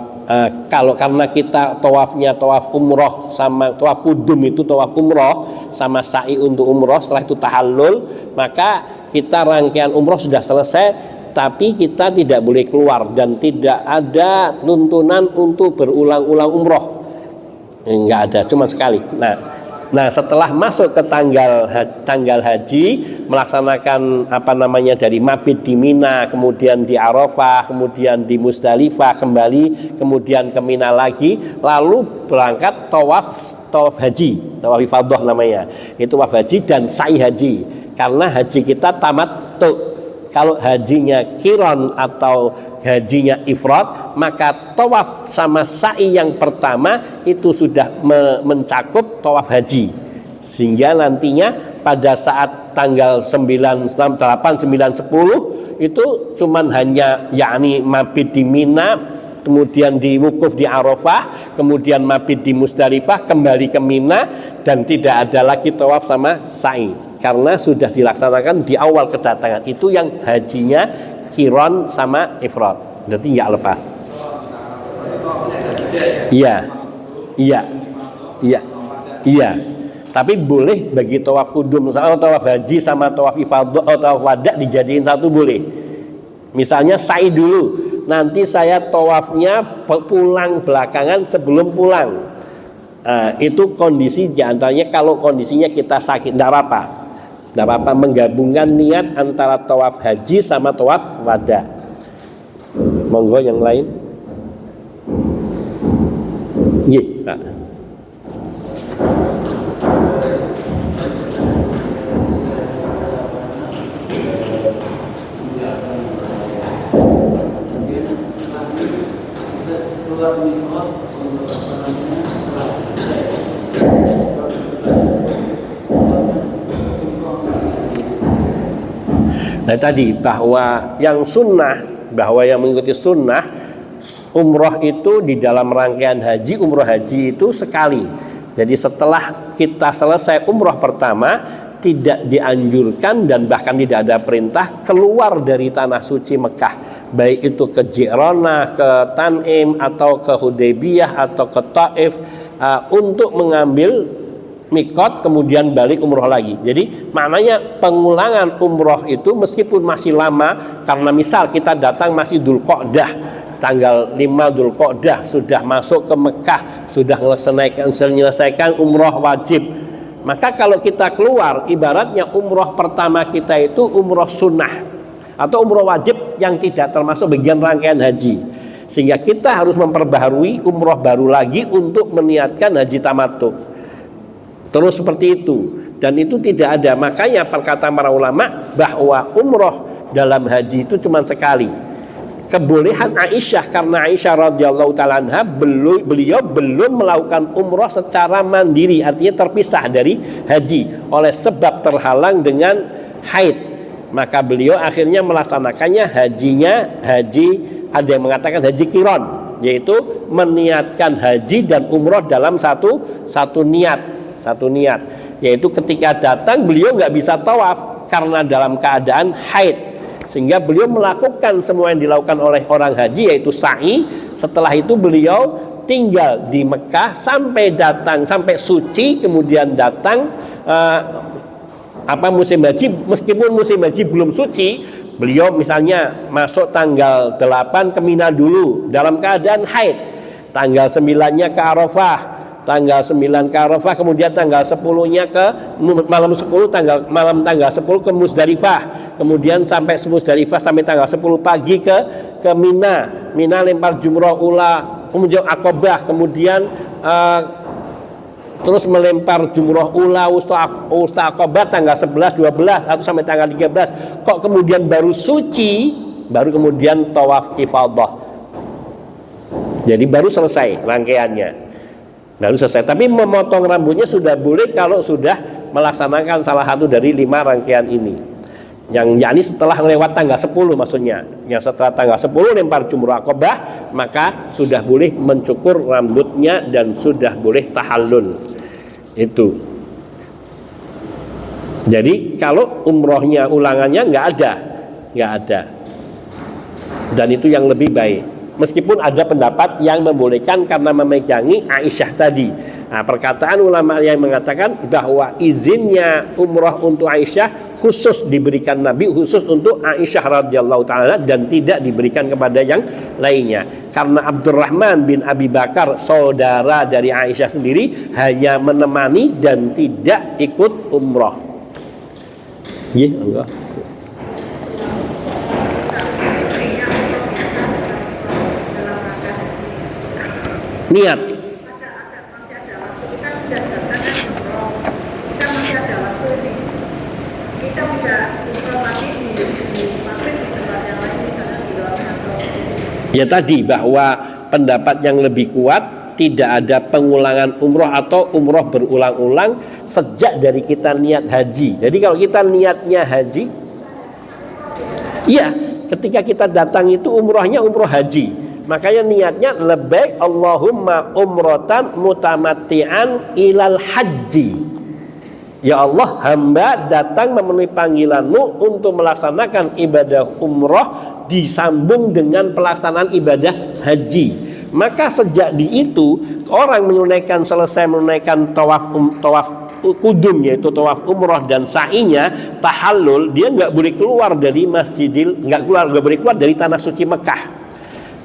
Kalau karena kita tawafnya tawaf umroh sama tawaf kudum itu tawaf umroh sama sa'i untuk umroh, setelah itu tahallul, maka kita rangkaian umroh sudah selesai. Tapi kita tidak boleh keluar dan tidak ada tuntunan untuk berulang-ulang umroh. Enggak ada, cuma sekali. Nah, setelah masuk ke tanggal haji, melaksanakan dari mabit di Mina, kemudian di Arafah, kemudian di Musdalifah kembali, kemudian ke Mina lagi, lalu berangkat tawaf haji, tawaf ifadah namanya. Itu tawaf haji dan sa'i haji. Karena haji kita tamattu. Kalau hajinya qiran atau hajinya ifrad, maka tawaf sama sa'i yang pertama itu sudah mencakup tawaf haji. Sehingga nantinya pada saat tanggal 9, 8, 9, 10 itu cuman hanya mabit di Mina, kemudian di wukuf di Arafah, kemudian mabit di Musdalifah, kembali ke Mina, dan tidak ada lagi tawaf sama sa'i. Karena sudah dilaksanakan di awal kedatangan. Itu yang hajinya qiran sama ifrad. Berarti nggak lepas. Iya. Tapi boleh bagi tawaf kudum, misalnya tawaf haji sama tawaf ifadah atau tawaf wada dijadiin satu boleh. Misalnya sa'i dulu, nanti saya tawafnya pulang belakangan sebelum pulang. Itu kondisi diantaranya kalau kondisinya kita sakit, tidak apa-apa menggabungkan niat antara tawaf haji sama tawaf wada. Monggo yang lain. Nah tadi bahwa yang mengikuti sunnah umroh itu di dalam rangkaian haji, umroh haji itu sekali. Jadi setelah kita selesai umroh pertama, tidak dianjurkan dan bahkan tidak ada perintah keluar dari tanah suci Mekah, baik itu ke Ji'rana, ke Tan'im atau ke Hudaybiyah atau ke Taif, untuk mengambil mikot kemudian balik umroh lagi. Jadi maknanya pengulangan umroh itu meskipun masih lama, karena misal kita datang masih Dzulqa'dah, tanggal 5 Dzulqa'dah sudah masuk ke Mekah, sudah menyelesaikan umroh wajib, maka kalau kita keluar, ibaratnya umroh pertama kita itu umroh sunnah atau umroh wajib yang tidak termasuk bagian rangkaian haji, sehingga kita harus memperbaharui umroh baru lagi untuk meniatkan haji tamattu. Terus seperti itu, dan itu tidak ada. Makanya perkataan para ulama bahwa umroh dalam haji itu cuma sekali. Kebolehan Aisyah, karena Aisyah radhiyallahu taala anha beliau belum melakukan umroh secara mandiri, artinya terpisah dari haji oleh sebab terhalang dengan haid. Maka beliau akhirnya melaksanakannya haji, ada yang mengatakan haji qiran, yaitu meniatkan haji dan umroh dalam satu niat, yaitu ketika datang beliau nggak bisa tawaf karena dalam keadaan haid, sehingga beliau melakukan semua yang dilakukan oleh orang haji, yaitu sa'i. Setelah itu beliau tinggal di Mekah sampai suci, kemudian datang apa musim haji, meskipun musim haji belum suci, beliau misalnya masuk tanggal 8 ke Mina dulu dalam keadaan haid, tanggal 9-nya ke Arafah, tanggal 9 ke Arafah, kemudian tanggal 10-nya ke malam 10, malam tanggal 10 ke Musdalifah, kemudian sampai Musdalifah sampai tanggal 10 pagi ke Mina lempar jumrah ula, kemudian Aqabah, kemudian terus melempar jumrah ula usta Aqabah tanggal 11, 12 atau sampai tanggal 13. Kok kemudian baru suci, baru kemudian tawaf ifadah. Jadi baru selesai rangkaiannya. Baru selesai. Tapi memotong rambutnya sudah boleh kalau sudah melaksanakan salah satu dari 5 rangkaian ini. Yang yakni setelah lewat tanggal 10 maksudnya. Yang setelah tanggal 10 lempar jumrah Aqabah, maka sudah boleh mencukur rambutnya dan sudah boleh tahallul. Itu. Jadi kalau umrohnya ulangannya nggak ada. Dan itu yang lebih baik. Meskipun ada pendapat yang membolehkan karena memegangi Aisyah tadi. Nah, perkataan ulama yang mengatakan bahwa izinnya umroh untuk Aisyah khusus diberikan Nabi, khusus untuk Aisyah radhiyallahu taala dan tidak diberikan kepada yang lainnya. Karena Abdurrahman bin Abi Bakar, saudara dari Aisyah sendiri, hanya menemani dan tidak ikut umroh. Iya, enggak. Niat. Ya tadi bahwa pendapat yang lebih kuat tidak ada pengulangan umroh atau umroh berulang-ulang sejak dari kita niat haji. Jadi kalau kita niatnya haji, iya, ketika kita datang itu umrohnya umroh haji. Makanya niatnya labbaik Allahumma umrotan mutamatti'an ilal haji. Ya Allah, hamba datang memenuhi panggilanmu untuk melaksanakan ibadah umroh disambung dengan pelaksanaan ibadah haji. Maka sejak di itu orang selesai menunaikan tawaf kudum, yaitu tawaf umroh dan sa'inya, tahallul, dia nggak boleh keluar dari nggak boleh keluar dari tanah suci Mekah.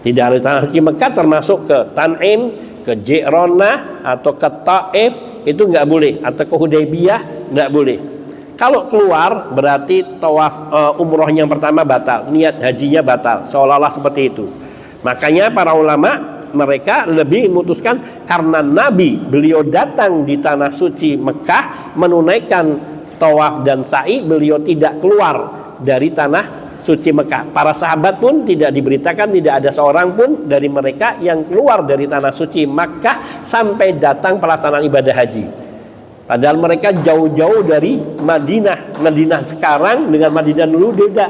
Tidak harus tanah suci Mekah, termasuk ke Tan'im, ke Ji'ronah atau ke Taif, itu nggak boleh, atau ke Hudaybiyah nggak boleh. Kalau keluar berarti tawaf umrohnya yang pertama batal, niat hajinya batal, seolah-olah seperti itu. Makanya para ulama mereka lebih memutuskan karena Nabi beliau datang di tanah suci Mekah menunaikan tawaf dan sa'i, beliau tidak keluar dari tanah suci Mekah. Para sahabat pun tidak diberitakan, tidak ada seorang pun dari mereka yang keluar dari tanah suci Mekah sampai datang pelaksanaan ibadah haji. Padahal mereka jauh-jauh dari Madinah. Madinah sekarang dengan Madinah dulu beda.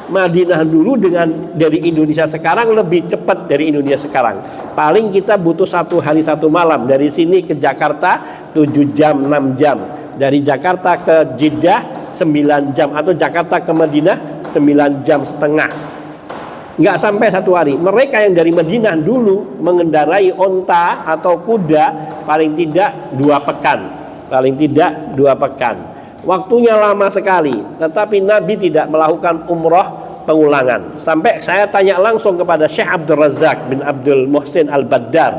Madinah dulu dengan dari Indonesia sekarang lebih cepat dari Indonesia sekarang. Paling kita butuh 1 hari 1 malam. Dari sini ke Jakarta 7 jam 6 jam. Dari Jakarta ke Jeddah 9 jam, atau Jakarta ke Madinah 9 jam setengah. Nggak sampai 1 hari. Mereka yang dari Madinah dulu mengendarai onta atau kuda paling tidak 2 pekan. Paling tidak 2 pekan. Waktunya lama sekali, tetapi Nabi tidak melakukan umroh pengulangan. Sampai saya tanya langsung kepada Syekh Abdul Razak bin Abdul Muhsin Al-Badr,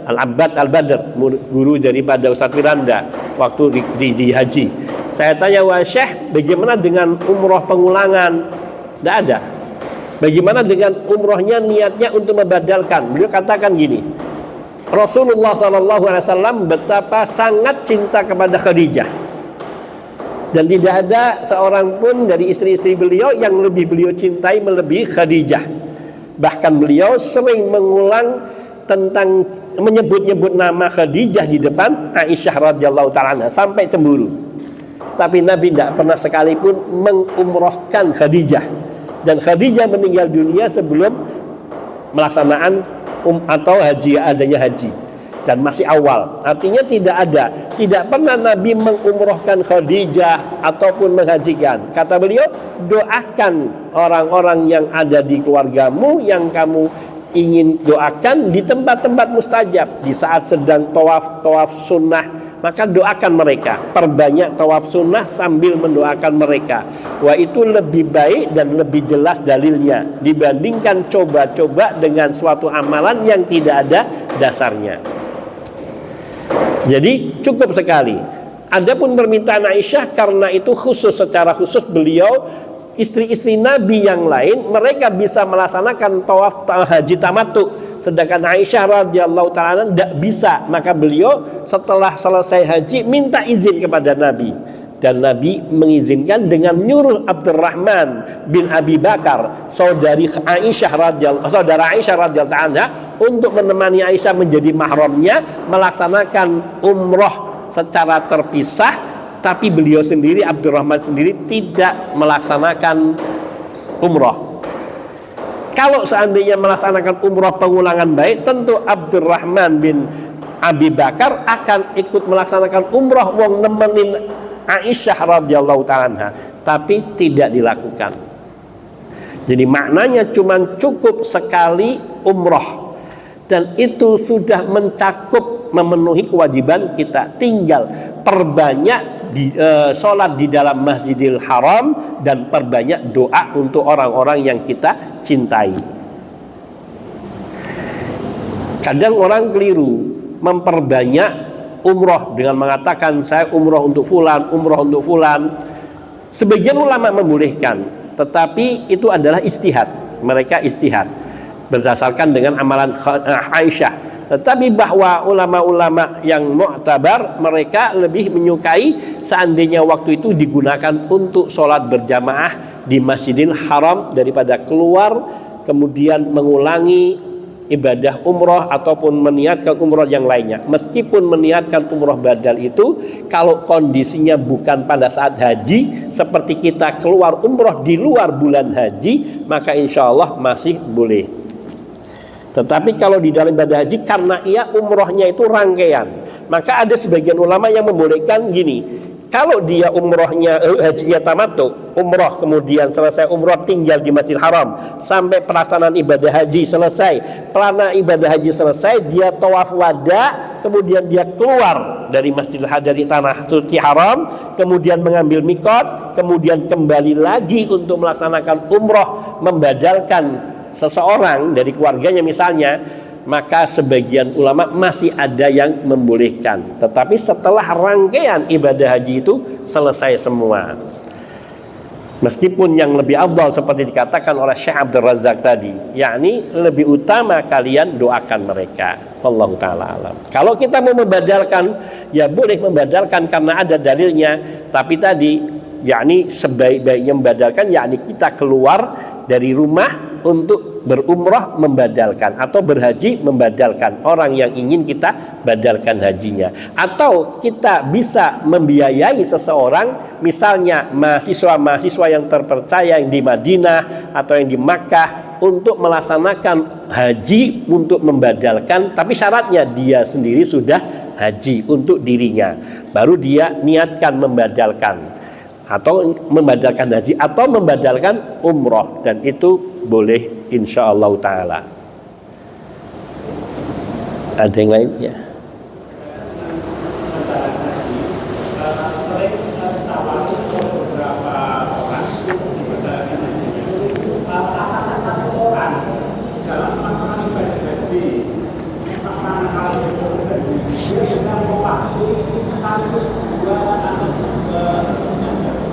Al-Abbad Al-Badr, guru daripada Ustaz Firanda waktu di haji. Saya tanya, wah Syekh, bagaimana dengan umroh pengulangan? Tidak ada. Bagaimana dengan umrohnya niatnya untuk membadalkan? Beliau katakan gini, Rasulullah SAW betapa sangat cinta kepada Khadijah. Dan tidak ada seorang pun dari istri-istri beliau yang lebih beliau cintai melebihi Khadijah. Bahkan beliau sering mengulang tentang menyebut-nyebut nama Khadijah di depan Aisyah radhiyallahu ta'ala sampai cemburu. Tapi Nabi tidak pernah sekalipun mengumrohkan Khadijah. Dan Khadijah meninggal dunia sebelum melaksanaan atau adanya haji. Dan masih awal, artinya tidak pernah Nabi mengumrohkan Khadijah ataupun menghajikan. Kata beliau, doakan orang-orang yang ada di keluargamu yang kamu ingin doakan di tempat-tempat mustajab, di saat sedang tawaf sunnah maka doakan mereka, perbanyak tawaf sunnah sambil mendoakan mereka. Wah, itu lebih baik dan lebih jelas dalilnya dibandingkan coba-coba dengan suatu amalan yang tidak ada dasarnya. Jadi cukup sekali. Adapun permintaan Aisyah, karena itu khusus, secara khusus beliau, istri-istri Nabi yang lain mereka bisa melaksanakan tawaf haji tamattu, sedangkan Aisyah radhiyallahu taala tidak bisa. Maka beliau setelah selesai haji minta izin kepada Nabi, dan Nabi mengizinkan dengan menyuruh Abdurrahman bin Abi Bakar, saudara Aisyah radhiyallahu taala, untuk menemani Aisyah menjadi mahramnya melaksanakan umroh secara terpisah. Tapi beliau sendiri, Abdurrahman sendiri, tidak melaksanakan umroh. Kalau seandainya melaksanakan umroh pengulangan baik, tentu Abdurrahman bin Abi Bakar akan ikut melaksanakan umroh, wong nemenin Aisyah radhiyallahu ta'ala, tapi tidak dilakukan. Jadi maknanya cuma cukup sekali umroh, dan itu sudah mencakup, memenuhi kewajiban kita. Tinggal perbanyak sholat di dalam Masjidil Haram dan perbanyak doa untuk orang-orang yang kita cintai. Kadang orang keliru memperbanyak umroh dengan mengatakan saya umroh untuk fulan, umroh untuk fulan. Sebagian ulama membolehkan, tetapi itu adalah ijtihad. Mereka ijtihad berdasarkan dengan amalan Aisyah. Tetapi bahwa ulama-ulama yang mu'tabar, mereka lebih menyukai seandainya waktu itu digunakan untuk sholat berjamaah di Masjidil Haram daripada keluar kemudian mengulangi ibadah umroh ataupun meniatkan umroh yang lainnya. Meskipun meniatkan umroh badal itu, kalau kondisinya bukan pada saat haji, seperti kita keluar umroh di luar bulan haji, maka insya Allah masih boleh. Tetapi kalau di dalam ibadah haji, karena umrohnya itu rangkaian, maka ada sebagian ulama yang membolehkan gini. Kalau dia umrohnya hajinya tamattu, umroh kemudian selesai umroh tinggal di Masjidil Haram sampai pelaksanaan ibadah haji selesai, pelana ibadah haji selesai, dia tawaf wada, kemudian dia keluar dari Masjidil Haram, dari tanah suci Haram, kemudian mengambil mikot, kemudian kembali lagi untuk melaksanakan umroh, membadalkan seseorang dari keluarganya misalnya, maka sebagian ulama masih ada yang membolehkan. Tetapi setelah rangkaian ibadah haji itu selesai semua, meskipun yang lebih afdal seperti dikatakan oleh Syekh Abdul Razak tadi, yakni lebih utama kalian doakan mereka. Wallahu ta'ala alam. Kalau kita mau membadalkan, ya boleh membadalkan karena ada dalilnya. Tapi tadi, yakni sebaik-baiknya membadalkan, yakni kita keluar dari rumah untuk berumrah membadalkan, atau berhaji membadalkan orang yang ingin kita badalkan hajinya. Atau kita bisa membiayai seseorang, misalnya mahasiswa-mahasiswa yang terpercaya yang di Madinah atau yang di Makkah, untuk melaksanakan haji untuk membadalkan, tapi syaratnya dia sendiri sudah haji untuk dirinya, baru dia niatkan membadalkan atau membadalkan haji atau membadalkan umroh, dan itu boleh insyaallah ta'ala. Ada yang lain ya?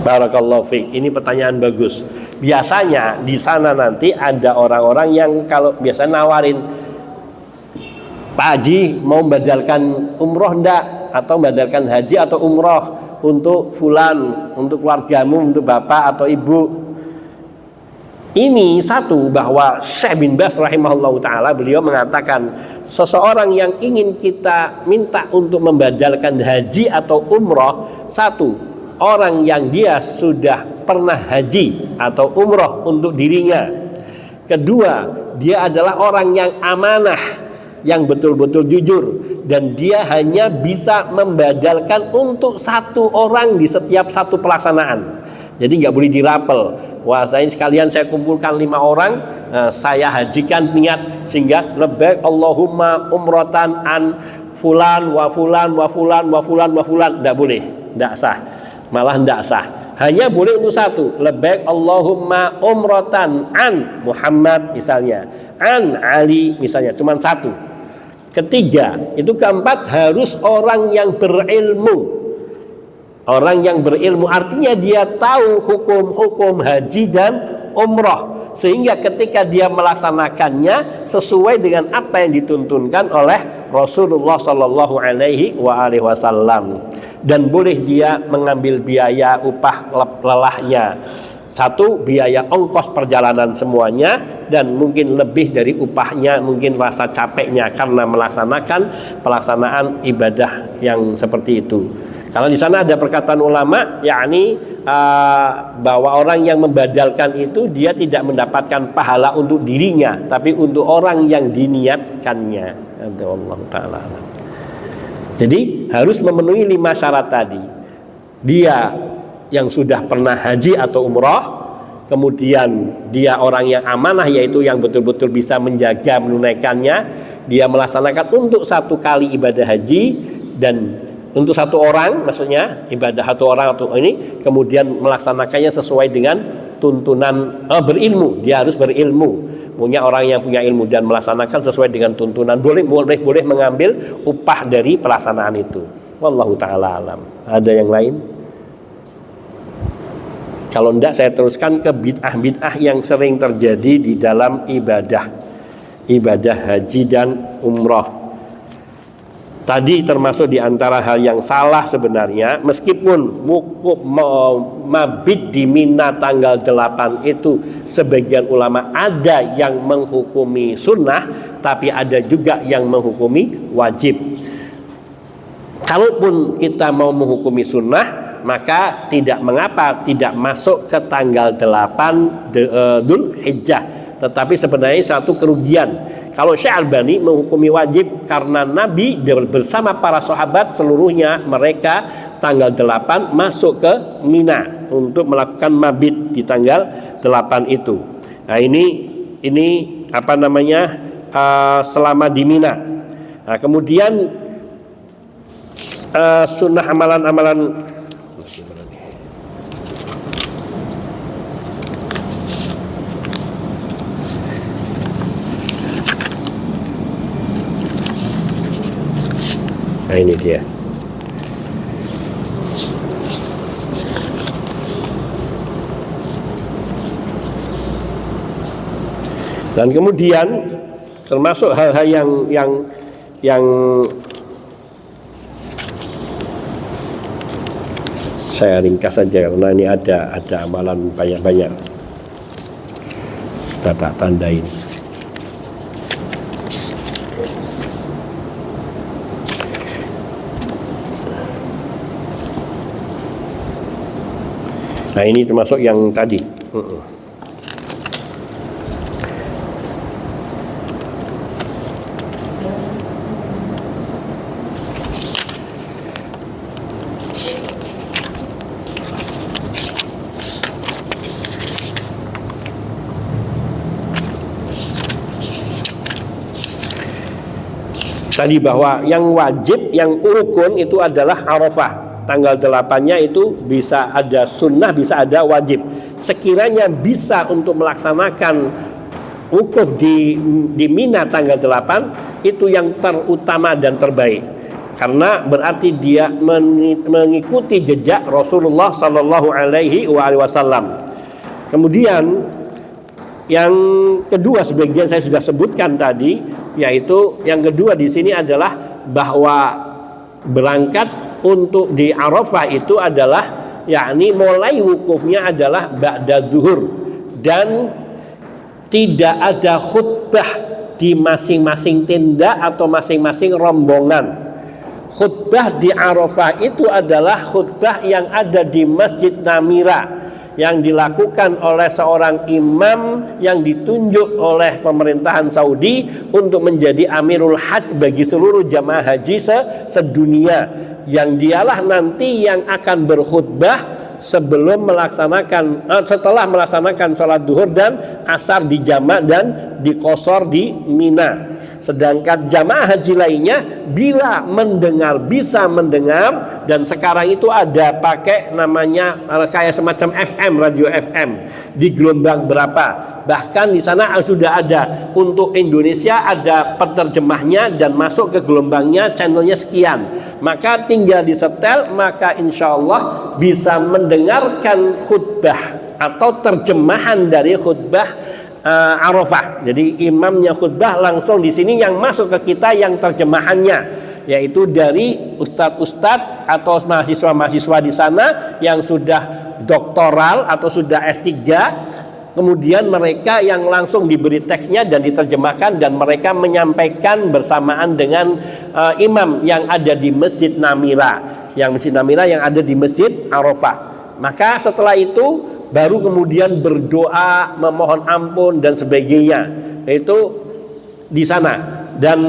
Barakallahu fiik. Ini pertanyaan bagus. Biasanya di sana nanti ada orang-orang yang kalau biasa nawarin, Pak Haji mau badalkan umroh ndak, atau badalkan haji atau umroh untuk fulan, untuk keluargamu, untuk bapak atau ibu. Ini satu, bahwa Syekh bin Baz rahimahullahu ta'ala, beliau mengatakan seseorang yang ingin kita minta untuk membadalkan haji atau umroh, satu, orang yang dia sudah pernah haji atau umroh untuk dirinya. Kedua, dia adalah orang yang amanah, yang betul-betul jujur, dan dia hanya bisa membadalkan untuk satu orang di setiap satu pelaksanaan. Jadi nggak boleh dirapel. Wah, saya sekalian saya kumpulkan 5 orang, saya hajikan niat, sehingga labbaik Allahumma umratan an fulan wa fulan wa fulan wa fulan wa fulan, tidak boleh, tidak sah, malah tidak sah. Hanya boleh untuk satu, labbaik Allahumma umratan an Muhammad misalnya, an Ali misalnya, cuma satu. Ketiga, itu keempat harus orang yang berilmu. Orang yang berilmu artinya dia tahu hukum-hukum haji dan umroh, sehingga ketika dia melaksanakannya sesuai dengan apa yang dituntunkan oleh Rasulullah Shallallahu Alaihi Wasallam. Dan boleh dia mengambil biaya upah lelahnya, satu biaya ongkos perjalanan semuanya, dan mungkin lebih dari upahnya, mungkin rasa capeknya karena pelaksanaan ibadah yang seperti itu. Kalau di sana ada perkataan ulama, yakni bahwa orang yang membadalkan itu dia tidak mendapatkan pahala untuk dirinya, tapi untuk orang yang diniatkannya. Allah Ta'ala. Jadi harus memenuhi 5 syarat tadi. Dia yang sudah pernah haji atau umroh, kemudian dia orang yang amanah, yaitu yang betul-betul bisa menjaga menunaikannya, dia melaksanakan untuk 1 kali ibadah haji, dan untuk 1 orang, maksudnya ibadah 1 orang atau ini, kemudian melaksanakannya sesuai dengan tuntunan berilmu. Dia harus berilmu, punya orang yang punya ilmu dan melaksanakan sesuai dengan tuntunan. Boleh mengambil upah dari pelaksanaan itu. Wallahu ta'ala alam. Ada yang lain? Kalau enggak, saya teruskan ke bid'ah-bid'ah yang sering terjadi di dalam ibadah haji dan umroh. Tadi termasuk di antara hal yang salah sebenarnya, meskipun wukuf mabit di Mina tanggal 8 itu sebagian ulama ada yang menghukumi sunnah, tapi ada juga yang menghukumi wajib. Kalaupun kita mau menghukumi sunnah, maka tidak mengapa tidak masuk ke tanggal 8 Dzulhijjah, tetapi sebenarnya satu kerugian. Kalau Sya'bani menghukumi wajib karena Nabi bersama para sahabat seluruhnya mereka tanggal 8 masuk ke Mina untuk melakukan mabit di tanggal 8 itu. Nah ini apa namanya selama di Mina. Nah, kemudian sunnah amalan-amalan nah ini dia. Dan kemudian termasuk hal-hal yang saya ringkas saja karena ini ada amalan banyak-banyak. Sudah tak tandain. Nah ini termasuk yang tadi. Tadi bahwa yang wajib, yang rukun itu adalah Arafah. Tanggal 8-nya itu bisa ada sunnah, bisa ada wajib. Sekiranya bisa untuk melaksanakan wukuf di Mina tanggal 8, itu yang terutama dan terbaik. Karena berarti dia mengikuti jejak Rasulullah Sallallahu Alaihi Wasallam. Kemudian yang kedua, sebagian saya sudah sebutkan tadi, yaitu yang kedua di sini adalah bahwa berangkat untuk di Arafah itu adalah yakni mulai wukufnya adalah ba'da zuhur, dan tidak ada khutbah di masing-masing tenda atau masing-masing rombongan. Khutbah di Arafah itu adalah khutbah yang ada di Masjid Namira, yang dilakukan oleh seorang imam yang ditunjuk oleh pemerintahan Saudi untuk menjadi Amirul Hajj bagi seluruh jamaah haji sedunia, yang dialah nanti yang akan berkhutbah sebelum melaksanakan setelah melaksanakan sholat duhur dan asar di jamak dan di qashar di Mina. Sedangkan jamaah haji lainnya bila mendengar, bisa mendengar, dan sekarang itu ada pakai namanya kayak semacam FM, radio FM di gelombang berapa. Bahkan di sana sudah ada untuk Indonesia ada penerjemahnya dan masuk ke gelombangnya channelnya sekian. Maka tinggal disetel, maka insya Allah bisa mendengarkan khutbah atau terjemahan dari khutbah Arafah. Jadi imamnya khutbah langsung di sini, yang masuk ke kita yang terjemahannya yaitu dari ustadz-ustadz atau mahasiswa-mahasiswa di sana yang sudah doktoral atau sudah S3. Kemudian mereka yang langsung diberi teksnya dan diterjemahkan, dan mereka menyampaikan bersamaan dengan imam yang ada di Masjid Namira, yang ada di Masjid Arafah. Maka setelah itu baru kemudian berdoa, memohon ampun dan sebagainya. Itu di sana, dan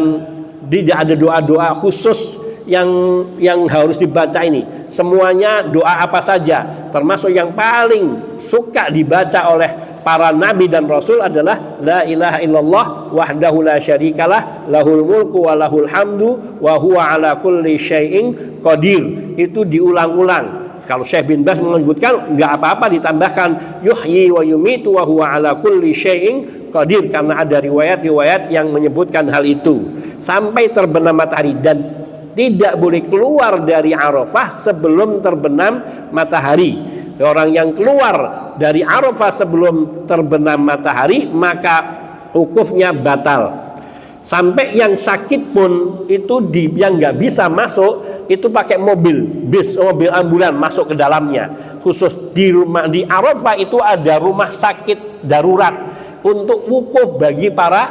tidak ada doa-doa khusus yang harus dibaca ini. Semuanya doa apa saja, termasuk yang paling suka dibaca oleh para nabi dan rasul adalah la ilaha illallah wahdahu la syarikalah lahul mulku wa lahul hamdu wa huwa ala kulli syai'in qadir. Itu diulang-ulang. Kalau Syekh bin Baz menyebutkan nggak apa-apa ditambahkan yuhyi wa yumitu wa huwa ala kulli syai'in qadir, karena ada riwayat-riwayat yang menyebutkan hal itu sampai terbenam matahari, dan tidak boleh keluar dari Arafah sebelum terbenam matahari. Orang yang keluar dari Arafah sebelum terbenam matahari maka wukufnya batal. Sampai yang sakit pun itu yang nggak bisa masuk itu pakai mobil bis, mobil ambulan masuk ke dalamnya. Khusus di Arafah itu ada rumah sakit darurat untuk wukuf bagi para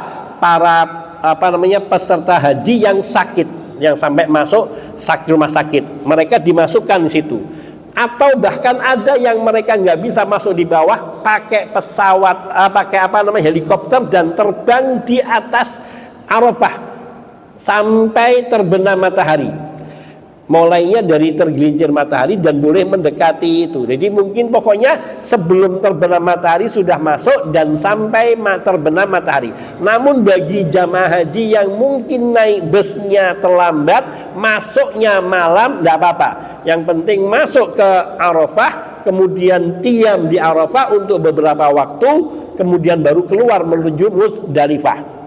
peserta haji yang sakit, yang sampai masuk rumah sakit. Mereka dimasukkan di situ. Atau bahkan ada yang mereka nggak bisa masuk di bawah, pakai pesawat, helikopter dan terbang di atas Arafah sampai terbenam matahari. Mulainya dari tergelincir matahari dan boleh mendekati itu. Jadi mungkin pokoknya sebelum terbenam matahari sudah masuk dan sampai terbenam matahari. Namun bagi jamaah haji yang mungkin naik busnya terlambat, masuknya malam, tidak apa-apa. Yang penting masuk ke Arafah, kemudian diam di Arafah untuk beberapa waktu, kemudian baru keluar menuju Muzdalifah.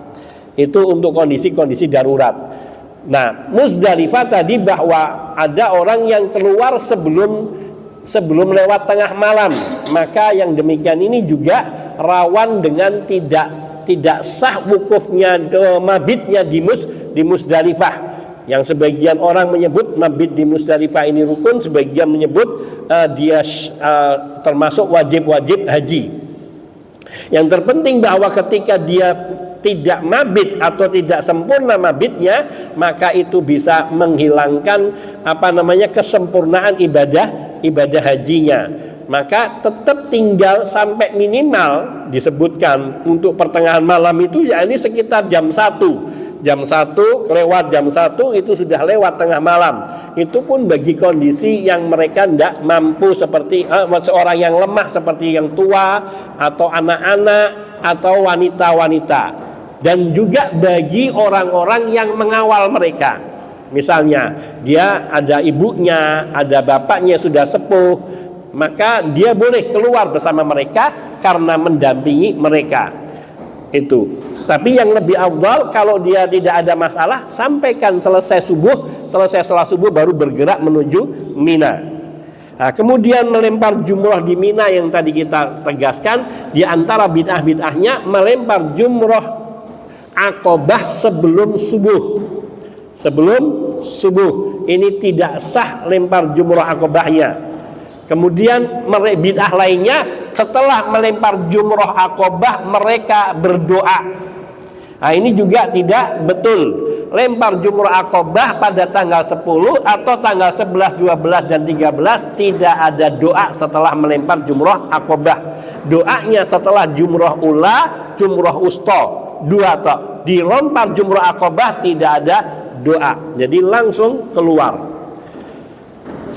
Itu untuk kondisi-kondisi darurat. Nah, Muzdalifah tadi bahwa ada orang yang keluar sebelum lewat tengah malam, maka yang demikian ini juga rawan dengan tidak sah wukufnya, mabitnya di Muzdalifah. Yang sebagian orang menyebut mabit di Muzdalifah ini rukun, sebagian menyebut dia termasuk wajib-wajib haji. Yang terpenting bahwa ketika dia tidak mabit atau tidak sempurna mabitnya, maka itu bisa menghilangkan kesempurnaan ibadah hajinya. Maka tetap tinggal sampai minimal disebutkan untuk pertengahan malam itu, yakni sekitar jam 1 lewat jam 1 itu sudah lewat tengah malam. Itu pun bagi kondisi yang mereka tidak mampu, seperti seorang yang lemah seperti yang tua atau anak-anak atau wanita-wanita. Dan juga bagi orang-orang yang mengawal mereka. Misalnya dia ada ibunya, ada bapaknya sudah sepuh, maka dia boleh keluar bersama mereka karena mendampingi mereka. Itu. Tapi yang lebih afdal kalau dia tidak ada masalah, sampaikan selesai sholat subuh baru bergerak menuju Mina. Nah, kemudian melempar jumroh di Mina yang tadi kita tegaskan, di antara bid'ah-bid'ahnya melempar jumroh Aqobah sebelum subuh. Ini tidak sah lempar jumroh Aqobahnya. Kemudian bid'ah lainnya, setelah melempar jumroh Aqobah mereka berdoa. Nah, ini juga tidak betul. Lempar jumroh Aqobah pada tanggal 10 atau tanggal 11, 12 dan 13 tidak ada doa setelah melempar jumroh Aqobah. Doanya setelah jumroh ula, jumroh usta. Dua tok. Dilempar jumroh Aqobah tidak ada doa. Jadi langsung keluar.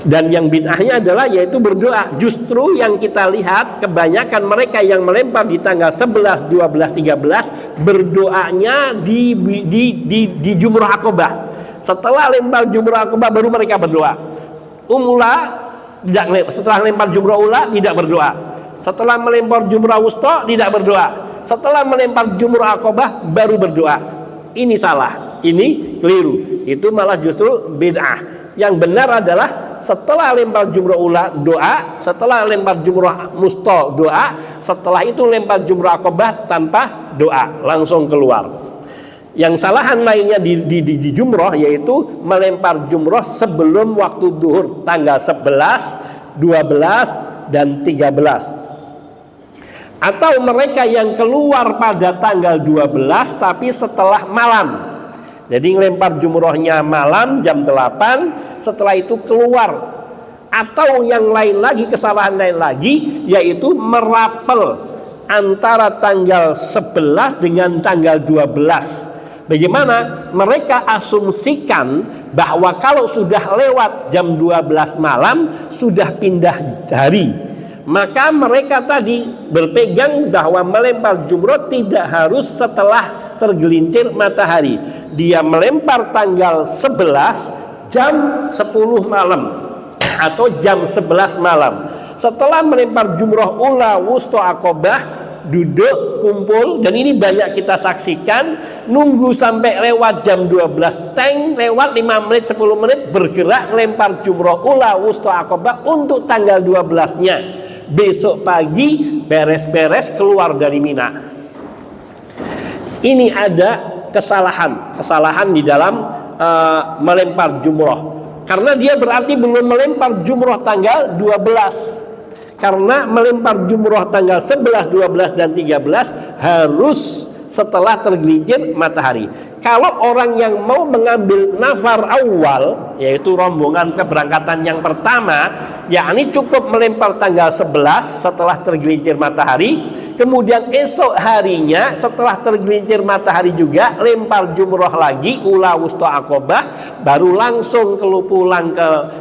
Dan yang bid'ahnya adalah yaitu berdoa. Justru yang kita lihat kebanyakan mereka yang melempar di tanggal 11, 12, 13 berdoanya di Jumrah Aqobah. Setelah lempar Jumrah Aqobah baru mereka berdoa. Setelah lempar Jumrah Ula tidak berdoa. Setelah melempar Jumrah Wusta tidak berdoa. Setelah melempar Jumrah Aqobah baru berdoa. Ini salah, ini keliru. Itu malah justru bid'ah. Yang benar adalah setelah lempar Jumrah Ula doa, setelah lempar Jumrah Wusta doa, setelah itu lempar Jumrah Aqobah tanpa doa, langsung keluar. Yang salahan lainnya di Jumrah yaitu melempar Jumrah sebelum waktu duhur tanggal 11, 12, dan 13. Atau mereka yang keluar pada tanggal 12 tapi setelah malam. Jadi ngelempar jumrohnya malam jam 8, setelah itu keluar. Atau yang lain lagi, kesalahan lain lagi, yaitu merapel antara tanggal 11 dengan tanggal 12. Bagaimana? Mereka asumsikan bahwa kalau sudah lewat jam 12 malam sudah pindah hari. Maka mereka tadi berpegang bahwa melempar jumroh tidak harus setelah tergelincir matahari. Dia melempar tanggal 11 jam 10 malam atau jam 11 malam. Setelah melempar jumroh ula, wusta, aqobah, duduk, kumpul, dan ini banyak kita saksikan, nunggu sampai lewat jam 12 lewat 5 menit 10 menit bergerak lempar jumroh ula, wusta, aqobah untuk tanggal 12-nya. Besok pagi beres-beres keluar dari Mina. Ini ada kesalahan di dalam melempar jumroh. Karena dia berarti belum melempar jumroh tanggal 12. Karena melempar jumroh tanggal 11, 12, dan 13 harus setelah tergelincir matahari. Kalau orang yang mau mengambil nafar awal, yaitu rombongan keberangkatan yang pertama, yakni cukup melempar tanggal 11 setelah tergelincir matahari, kemudian esok harinya setelah tergelincir matahari juga lempar jumroh lagi, ula, wusta, aqobah, baru langsung pulang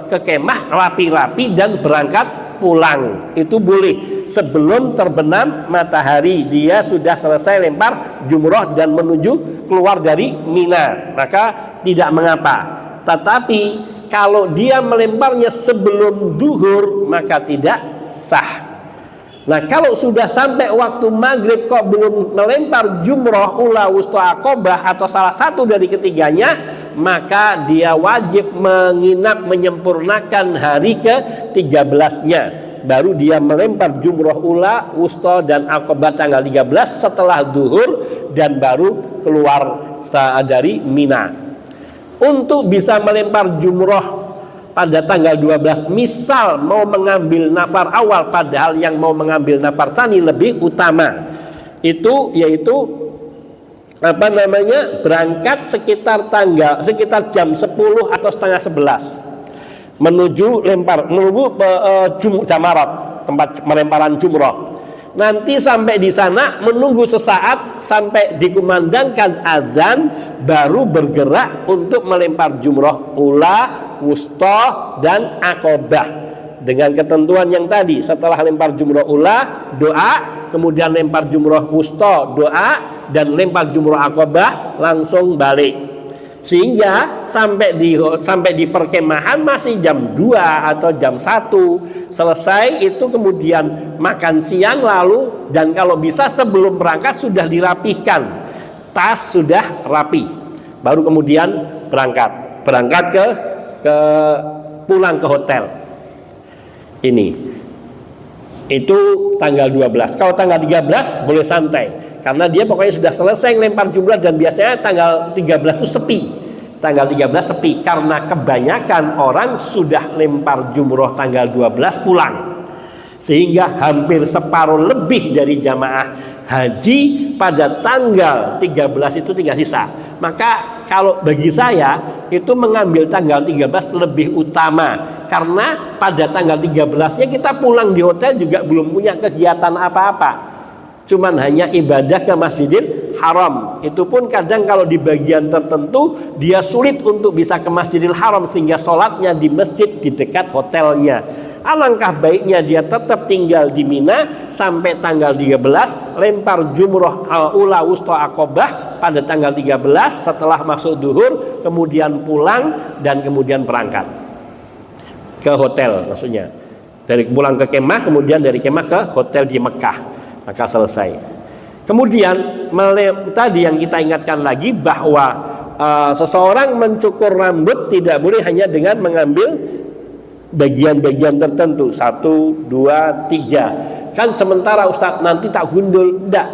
ke kemah rapi-rapi dan berangkat pulang. Itu boleh sebelum terbenam matahari. Dia sudah selesai lempar jumroh dan menuju keluar dari Mina, maka tidak mengapa. Tetapi kalau dia melemparnya sebelum duhur maka tidak sah. Nah, kalau sudah sampai waktu maghrib kok belum melempar jumroh, ula, wusta, aqobah atau salah satu dari ketiganya, maka dia wajib menginap menyempurnakan hari ke-13-nya. Baru dia melempar jumroh ula, wusta, dan aqobah tanggal 13 setelah duhur dan baru keluar dari Mina. Untuk bisa melempar jumroh pada tanggal 12, misal mau mengambil nafar awal padahal yang mau mengambil nafar tsani lebih utama, itu yaitu berangkat sekitar jam 10 atau setengah 11 menuju jamarat, tempat melemparan jumroh. Nanti sampai di sana menunggu sesaat sampai dikumandangkan azan, baru bergerak untuk melempar jumroh ula, wusta, dan aqobah. Dengan ketentuan yang tadi, setelah lempar jumroh ula doa, kemudian lempar jumroh wusta doa, dan lempar jumroh aqobah langsung balik. Sehingga sampai di perkemahan masih jam 2 atau jam 1. Selesai itu kemudian makan siang lalu, dan kalau bisa sebelum berangkat sudah dirapihkan, tas sudah rapi, baru kemudian berangkat ke pulang ke hotel. Ini itu tanggal 12. Kalau tanggal 13 boleh santai, karena dia pokoknya sudah selesai lempar jumroh, dan biasanya tanggal 13 itu sepi. Tanggal 13 sepi karena kebanyakan orang sudah lempar jumroh tanggal 12 pulang. Sehingga hampir separuh lebih dari jamaah haji pada tanggal 13 itu tinggal sisa. Maka kalau bagi saya itu mengambil tanggal 13 lebih utama, karena pada tanggal 13-nya kita pulang di hotel juga belum punya kegiatan apa-apa. Cuman hanya ibadah ke Masjidil Haram. Itu pun kadang kalau di bagian tertentu dia sulit untuk bisa ke Masjidil Haram sehingga sholatnya di masjid di dekat hotelnya. Alangkah baiknya dia tetap tinggal di Mina sampai tanggal 13, lempar jumroh ula wusta Aqobah pada tanggal 13 setelah masuk duhur, kemudian pulang dan kemudian berangkat ke hotel, maksudnya dari pulang ke kemah, kemudian dari kemah ke hotel di Mekah, maka selesai. Kemudian tadi yang kita ingatkan lagi bahwa seseorang mencukur rambut tidak boleh hanya dengan mengambil bagian-bagian tertentu, 1, 2, 3. Kan sementara Ustadz nanti tak gundul, tidak.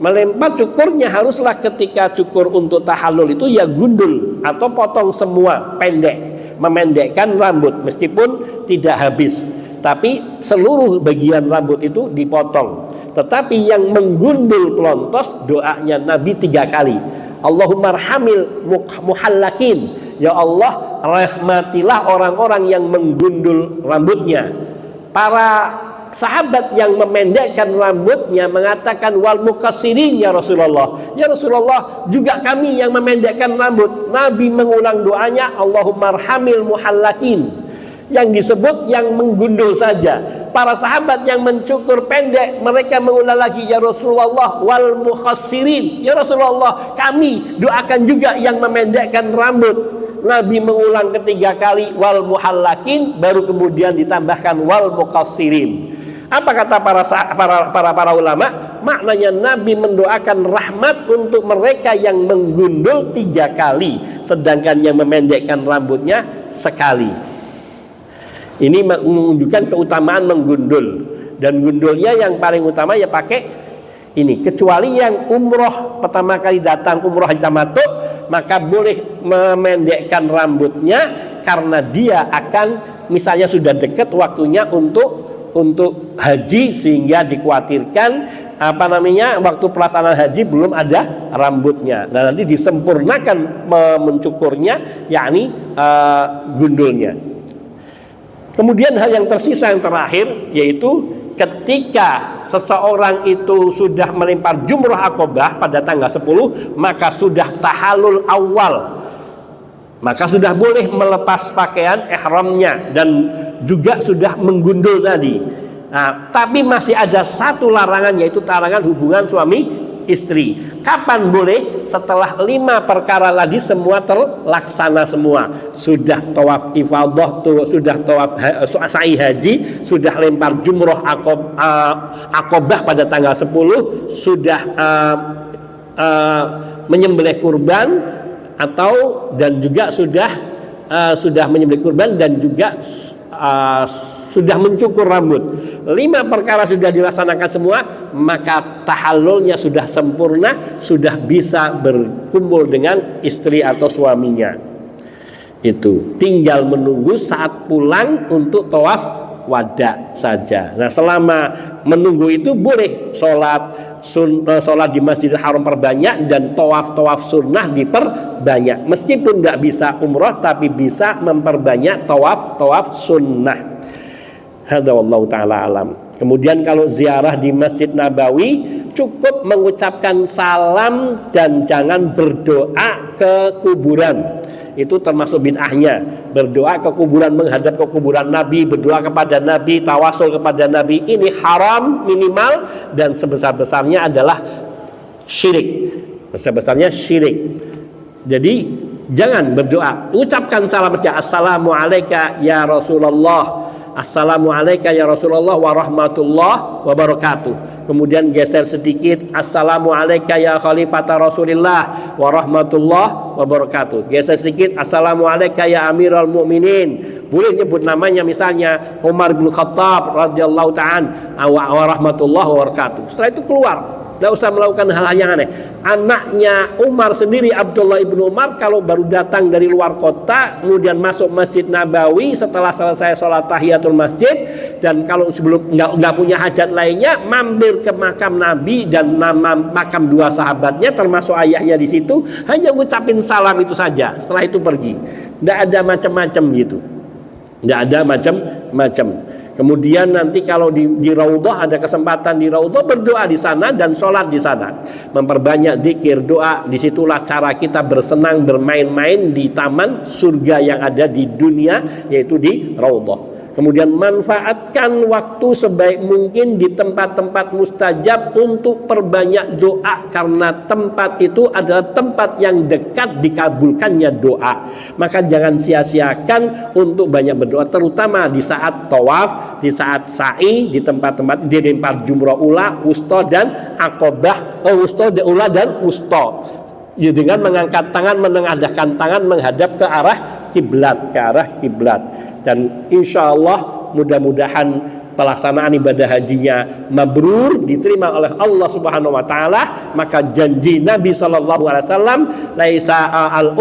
Melempar cukurnya haruslah ketika cukur untuk tahallul itu ya gundul atau potong semua pendek, memendekkan rambut meskipun tidak habis. Tapi seluruh bagian rambut itu dipotong. Tetapi yang menggundul pelontos doanya Nabi 3 kali. Allahumma arhamil muhallakin. Ya Allah, rahmatilah orang-orang yang menggundul rambutnya. Para sahabat yang memendekkan rambutnya mengatakan wal muqassirin ya Rasulullah. Ya Rasulullah, juga kami yang memendekkan rambut. Nabi mengulang doanya Allahumma arhamil muhallakin. Yang disebut yang menggundul saja. Para sahabat yang mencukur pendek, mereka mengulang lagi ya Rasulullah wal mukhassirin. Ya Rasulullah, kami doakan juga yang memendekkan rambut. Nabi mengulang ketiga kali wal muhallakin, baru kemudian ditambahkan wal muqassirin. Apa kata para ulama? Maknanya Nabi mendoakan rahmat untuk mereka yang menggundul 3 kali, sedangkan yang memendekkan rambutnya sekali. Ini menunjukkan keutamaan menggundul, dan gundulnya yang paling utama ya pakai ini. Kecuali yang umroh pertama kali datang, umroh haji tamattu, maka boleh memendekkan rambutnya karena dia akan misalnya sudah dekat waktunya untuk haji sehingga dikhawatirkan waktu pelaksanaan haji belum ada rambutnya. Nah, nanti disempurnakan mencukurnya, yakni gundulnya. Kemudian hal yang tersisa yang terakhir yaitu ketika seseorang itu sudah melempar jumroh Aqobah pada tanggal 10, maka sudah tahallul awal, maka sudah boleh melepas pakaian ihramnya dan juga sudah menggundul tadi. Nah, tapi masih ada satu larangan, yaitu larangan hubungan suami istri. Kapan boleh? Setelah 5 perkara tadi semua terlaksana semua. Sudah tawaf ifadah, sudah tawaf sa'i haji, sudah lempar jumroh Aqobah pada tanggal 10, sudah menyembelih kurban dan juga sudah menyembelih kurban dan juga sudah mencukur rambut. 5 perkara sudah dilaksanakan semua, maka tahallulnya sudah sempurna, sudah bisa berkumpul dengan istri atau suaminya. Itu tinggal menunggu saat pulang untuk tawaf wada saja. Nah, selama menunggu itu boleh sholat di Masjidil Haram perbanyak dan tawaf sunnah diperbanyak. Meskipun tidak bisa umroh, tapi bisa memperbanyak tawaf sunnah. Hadza wallahu ta'ala alam. Kemudian kalau ziarah di Masjid Nabawi, cukup mengucapkan salam dan jangan berdoa ke kuburan. Itu termasuk bid'ahnya. Berdoa ke kuburan, menghadap ke kuburan Nabi, berdoa kepada Nabi, tawasul kepada Nabi, ini haram minimal, dan sebesar-besarnya adalah syirik. Sebesarnya syirik. Jadi jangan berdoa, ucapkan salam saja. Assalamualaikum ya Rasulullah. Assalamualaikum ya Rasulullah wa rahmatullah wa barakatuh. Kemudian geser sedikit, Assalamualaikum ya Khalifata Rasulillah wa rahmatullah wa barakatuh. Geser sedikit, Assalamualaikum ya Amirul Mukminin. Boleh nyebut namanya, misalnya Umar bin Khattab radhiyallahu ta'ala wa rahmatullah wa barakatuh. Setelah itu keluar, tidak usah melakukan hal-hal yang aneh. Anaknya Umar sendiri, Abdullah ibnu Umar, kalau baru datang dari luar kota, kemudian masuk Masjid Nabawi setelah selesai sholat tahiyatul masjid, dan kalau sebelum nggak punya hajat lainnya, mampir ke makam Nabi dan makam 2 sahabatnya, termasuk ayahnya di situ, hanya ngucapin salam itu saja. Setelah itu pergi. Tidak ada macam-macam gitu. Tidak ada macam-macam. Kemudian nanti kalau di Raudhah ada kesempatan di Raudhah, berdoa di sana dan sholat di sana. Memperbanyak zikir, doa. Disitulah cara kita bersenang, bermain-main di taman surga yang ada di dunia, yaitu di Raudhah. Kemudian manfaatkan waktu sebaik mungkin di tempat-tempat mustajab untuk perbanyak doa, karena tempat itu adalah tempat yang dekat dikabulkannya doa. Maka jangan sia-siakan untuk banyak berdoa, terutama di saat tawaf, di saat sa'i, di tempat-tempat di lempar jumrah ula, wusta dan aqobah, wusta, ula dan wusta. Ya, dengan mengangkat tangan, menengadahkan tangan menghadap ke arah kiblat, dan insya Allah mudah-mudahan pelaksanaan ibadah hajinya mabrur, diterima oleh Allah Subhanahu wa taala. Maka janji Nabi sallallahu alaihi wasallam, laisa al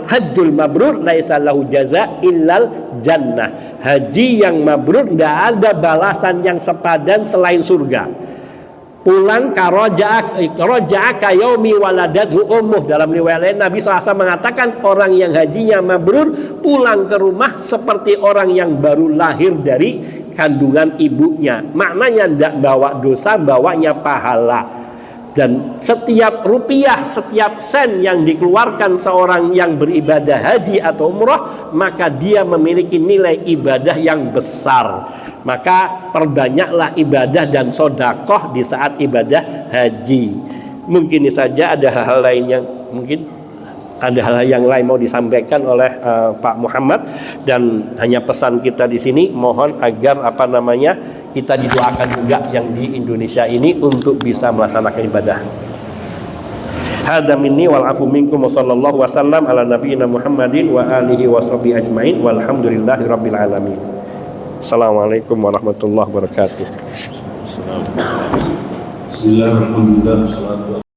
hajjul mabrur laisa lahu jaza illal jannah. Haji yang mabrur tidak ada balasan yang sepadan selain surga. Pulang karoja'aka yaumi waladadhu ummuh. Dalam riwayat lain Nabi SAW mengatakan, orang yang hajinya mabrur pulang ke rumah seperti orang yang baru lahir dari kandungan ibunya. Maknanya tidak bawa dosa, bawanya pahala. Dan setiap rupiah, setiap sen yang dikeluarkan seorang yang beribadah haji atau umrah, maka dia memiliki nilai ibadah yang besar. Maka perbanyaklah ibadah dan sodakoh di saat ibadah haji. Mungkin ini saja, ada hal-hal lain yang mungkin mau disampaikan oleh Pak Muhammad, dan hanya pesan kita di sini mohon agar kita didoakan juga yang di Indonesia ini untuk bisa melaksanakan ibadah. Hadza minni wal afu minkum wa sallallahu wasallam ala nabiyina Muhammadin wa alihi washabihi ajmain walhamdulillahi rabbil alamin. Assalamualaikum warahmatullahi wabarakatuh. Bismillahirrahmanirrahim.